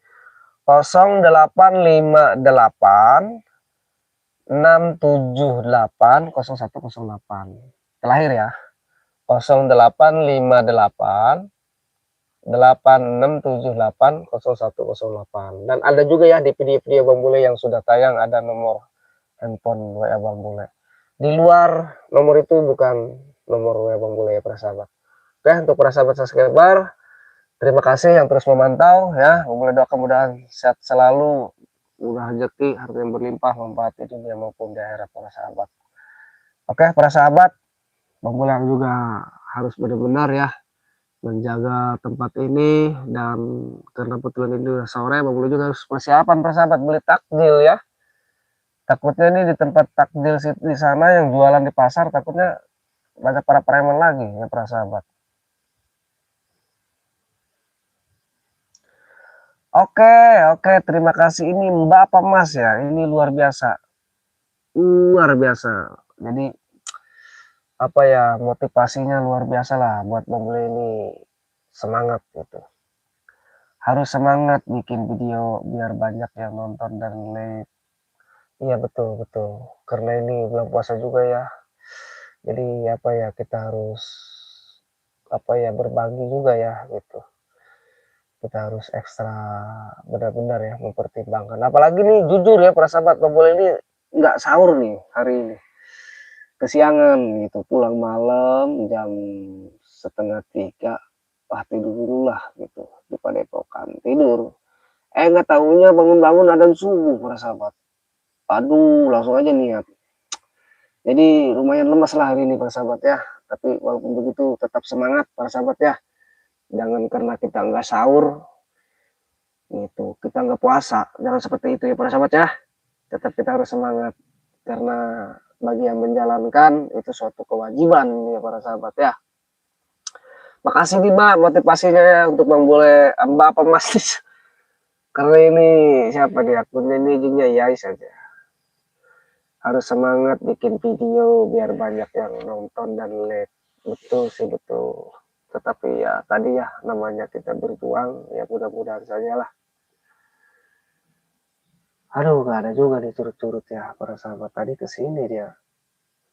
0858 678 0108. Terakhir ya. 0858 8678 0108. Dan ada juga ya di video Bang Bule yang sudah tayang ada nomor handphone WA Bang Bule. Di luar nomor itu bukan nomor WA Bang Bule ya para sahabat. Oke, untuk para sahabat subscriber, terima kasih yang terus memantau ya. Bang Bule doakan mudahan sehat selalu, murah rezeki, harta yang berlimpah, manfaat di dunia maupun di akhirat para sahabat. Oke, para sahabat, Bang Bule juga harus benar-benar ya menjaga tempat ini, dan karena kebetulan ini udah sore, Bang Bule juga harus persiapan para sahabat beli takjil ya. Takutnya ini di tempat takjil di sana yang jualan di pasar, takutnya banyak para preman lagi ya para sahabat. Oke, terima kasih. Ini Bapak Mas ya, ini luar biasa. Luar biasa. Jadi apa ya, motivasinya luar biasa lah buat Bang Bule ini, semangat gitu. Harus semangat bikin video biar banyak yang nonton dan like. Iya betul. Karena ini bulan puasa juga ya. Jadi apa ya, kita harus apa ya, berbagi juga ya gitu. Kita harus ekstra benar-benar ya mempertimbangkan. Apalagi nih jujur ya para sahabat, Bang Bule ini nggak sahur nih hari ini, kesiangan gitu, pulang malam jam 2:30, tidur dulu lah gitu di Padepokan, tidur. Nggak tahunya bangun-bangun adzan subuh para sahabat. Aduh, langsung aja niat. Jadi lumayan lemas lah hari ini para sahabat ya. Tapi walaupun begitu tetap semangat para sahabat ya. Jangan karena kita nggak sahur gitu, kita nggak puasa. Jangan seperti itu ya para sahabat ya. Tetap kita harus semangat, karena bagi yang menjalankan itu suatu kewajiban ya para sahabat ya. Makasih nih Mbak motivasinya ya untuk Bang Bule, Bapak Mas. Karena ini siapa dia, akunnya ini izinnya ya saja. Harus semangat bikin video biar banyak yang nonton dan like. Betul sih, betul. Tetapi ya tadi ya, namanya kita berjuang ya, mudah-mudahan saja lah. Aduh, gak ada juga nih curut-curut ya para sahabat. Tadi kesini dia,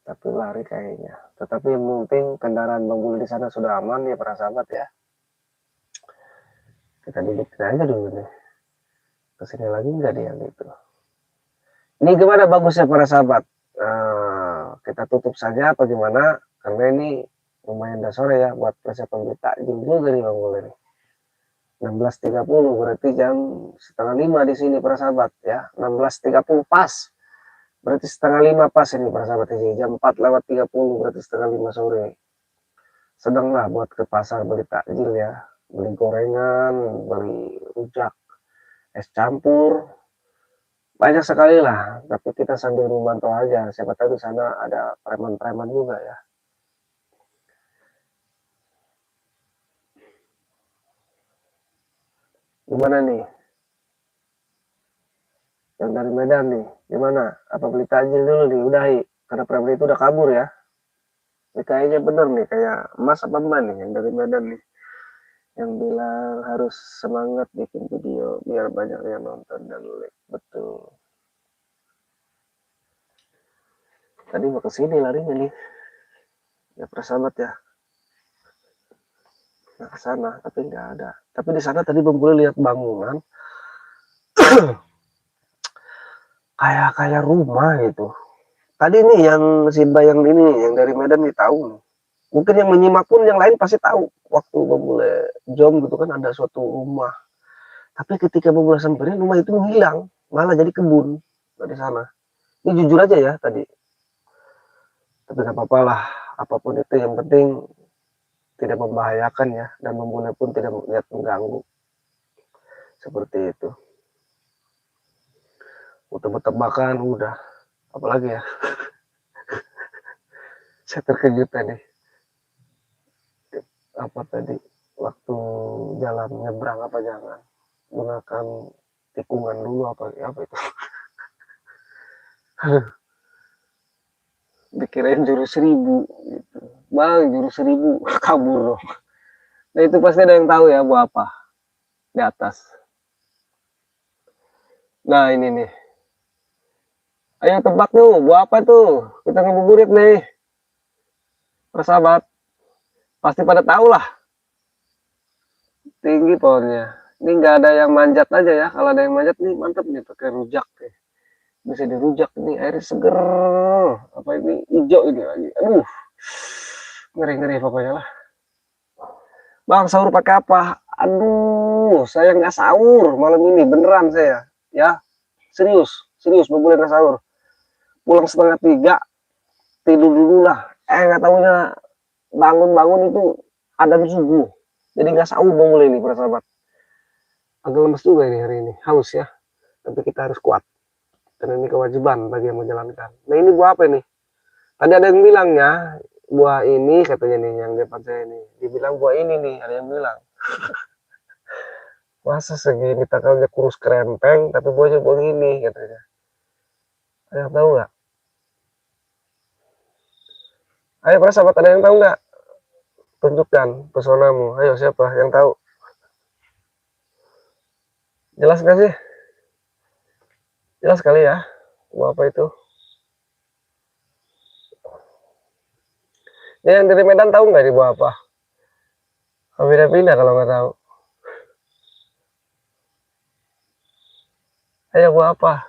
tapi lari kayaknya. Tetapi yang penting kendaraan Bang Bule di sana sudah aman ya para sahabat ya. Kita dudukin aja dulu nih. Kesini lagi nggak dia gitu. Ini gimana bagusnya para sahabat? Kita tutup saja apa gimana? Karena ini lumayan udah sore ya buat persiapan beli takjil juga nih Bang Bule nih. 16.30 berarti jam 4:30 di sini para sahabat ya. 16.30 pas. Berarti 4:30 pas ini para sahabat ini. Jam 4:30 berarti 4:30 sore. Sedanglah buat ke pasar beli takjil ya. Beli gorengan, beli rujak, es campur. Banyak sekali lah, tapi kita sambil memantau aja. Siapa tahu di sana ada preman-preman juga ya. Gimana nih? Yang dari Medan nih, gimana? Apa beli takjil dulu nih, udahi. Karena preman itu udah kabur ya. Ini kayaknya bener nih, kayak Mas apa Mbak nih yang dari Medan nih, yang bilang harus semangat bikin video biar banyak yang nonton dan like. Betul. Tadi mau kesini larinya nih. Ya persahabat ya. Nah, ke sana tapi nggak ada. Tapi di sana tadi Bang Bule lihat bangunan kayak rumah gitu. Tadi nih yang si Bayang ini yang dari Medan nih tahu. Mungkin yang menyimak pun yang lain pasti tahu. Waktu Bang Bule jom gitu kan ada suatu rumah. Tapi ketika Bang Bule samperin, rumah itu menghilang, malah jadi kebun di sana. Ini jujur aja ya tadi. Tapi nggak apa-apa lah. apapun itu yang penting tidak membahayakan ya, dan Bang Bule pun tidak niat mengganggu, seperti itu. Tebak-tebakan udah, apalagi ya. Saya terkejut tadi, apa tadi, waktu jalan nyebrang apa jangan gunakan tikungan dulu, apa itu. Dikirain jurus 1000 gitu. Bang, jurus 1000 kabur dong. Nah itu pasti ada yang tahu ya buah apa di atas. Nah ini nih, ayo tebak tuh buah apa tuh, kita ngabuburit nih persahabat, pasti pada tahu lah. Tinggi pohonnya, ini nggak ada yang manjat aja ya. Kalau ada yang manjat nih mantap nih, pakai rujak nih, bisa dirujak nih, air seger. Apa ini, hijau ini lagi, aduh ngeri-ngeri pokoknya lah. Bang, sahur pakai apa? Aduh, saya nggak sahur malam ini, beneran saya. Ya, serius, serius, mau boleh nggak sahur. Pulang setengah 3, tidur dulu lah. Nggak tahunya bangun-bangun itu ada subuh. Jadi nggak sahur mau mulai nih, para sahabat. Agak lemes juga ini hari ini, haus ya. Tapi kita harus kuat. Karena ini kewajiban bagi yang menjalankan. Nah ini buah apa nih? Tadi ada yang bilang ya, buah ini katanya nih yang depan saya ini. Dibilang buah ini nih, ada yang bilang. Masa segini tanggalnya kurus kerempeng, tapi buahnya begini katanya. Ada yang tahu nggak? Ayo para sahabat, ada yang tahu nggak? Tunjukkan pesonamu. Ayo siapa yang tahu? Jelas nggak sih? Jelas sekali ya. Buah apa itu? Ini yang dari Medan tahu nggak di buah apa? Pindah-pindah kalau nggak tahu. Ayo buah apa?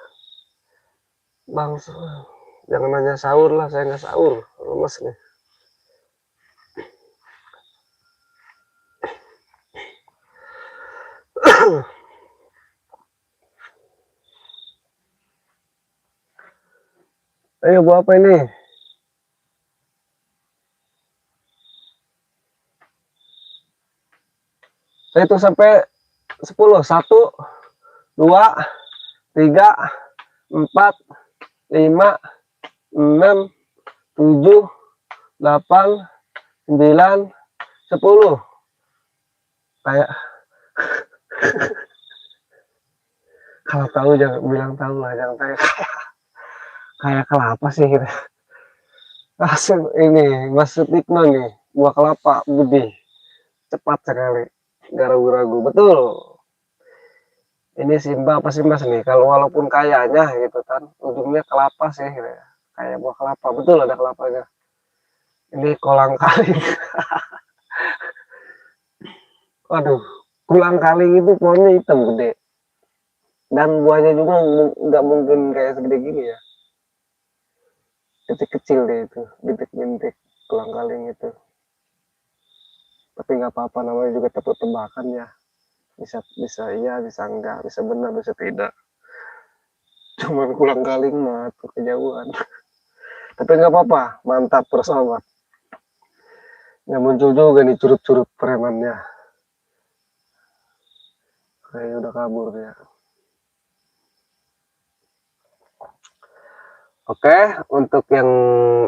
Bang, jangan nanya sahur lah, saya nggak sahur, lemes nih. Ayo buah apa ini? Saya hitung sampai 10. 1, 2, 3, 4, 5, 6, 7, 8, 9, 10. Kayak kalau tahu jangan bilang tahu lah, jangan tanya kayak kelapa sih gitu. Langsung ini Mas Sutikno nih, buah kelapa Budi, cepat sekali, gak ragu-ragu. Betul, ini Simba apa sih Mas nih, kalau walaupun kayaknya gitu kan ujungnya kelapa sih gitu ya. Kayak buah kelapa, betul ada kelapanya. Ini kolang kaling. Waduh, kolang kaling itu pohonnya hitam gede, dan buahnya juga nggak mungkin kayak segede gini ya, kecil-kecil deh itu, bintik-bintik kolang kaling itu. Tapi nggak apa-apa, namanya juga tebak-tebakan ya, bisa bisa iya, bisa enggak, bisa benar, bisa tidak. Cuman kolang kaling mah tuh kejauhan. Tapi nggak apa-apa, mantap persahabat. Nggak muncul juga nih curut-curut premannya. Kayaknya udah kabur ya. Oke, untuk yang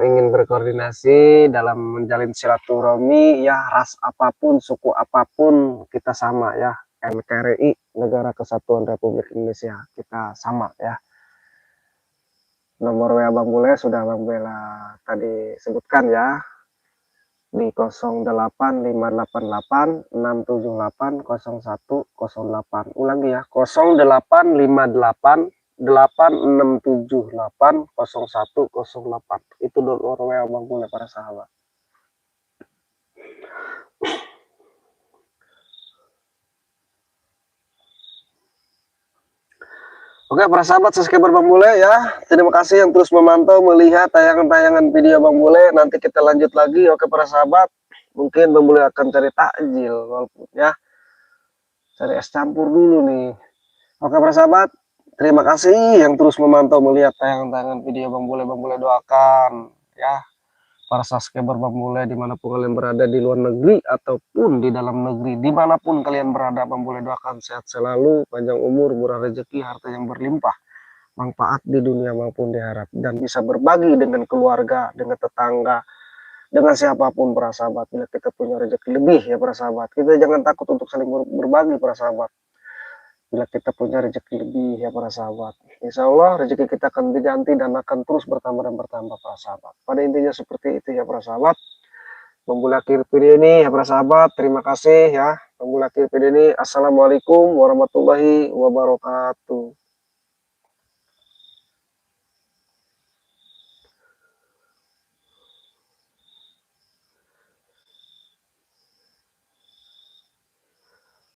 ingin berkoordinasi dalam menjalin silaturahmi ya, ras apapun, suku apapun, kita sama ya. NKRI, Negara Kesatuan Republik Indonesia, kita sama ya. Nomor WA Bang Bule sudah Bang Bela tadi sebutkan ya, di 085886780108. Ulangi ya, 085886780108. Itu nomor WA Bang Bule para sahabat. Oke para sahabat subscriber Bang Bule ya, terima kasih yang terus memantau melihat tayangan-tayangan video Bang Bule. Nanti kita lanjut lagi. Oke para sahabat, mungkin Bang Bule akan cari takjil walaupun ya, cari es campur dulu nih. Oke para sahabat, terima kasih yang terus memantau melihat tayangan-tayangan video Bang Bule. Bang Bule doakan ya, para subscriber Bang Bule dimanapun kalian berada di luar negeri ataupun di dalam negeri, dimanapun kalian berada, Bang Bule doakan sehat selalu, panjang umur, murah rezeki, harta yang berlimpah, manfaat di dunia maupun di akhirat, dan bisa berbagi dengan keluarga, dengan tetangga, dengan siapapun para sahabat. Bila kita punya rezeki lebih ya para sahabat, kita jangan takut untuk saling berbagi para sahabat. Bila kita punya rezeki lebih ya para sahabat, insya Allah rezeki kita akan diganti dan akan terus bertambah dan bertambah para sahabat. Pada intinya seperti itu ya para sahabat. Memulai akhir video ini ya para sahabat, terima kasih ya. Memulai akhir video ini, assalamualaikum warahmatullahi wabarakatuh.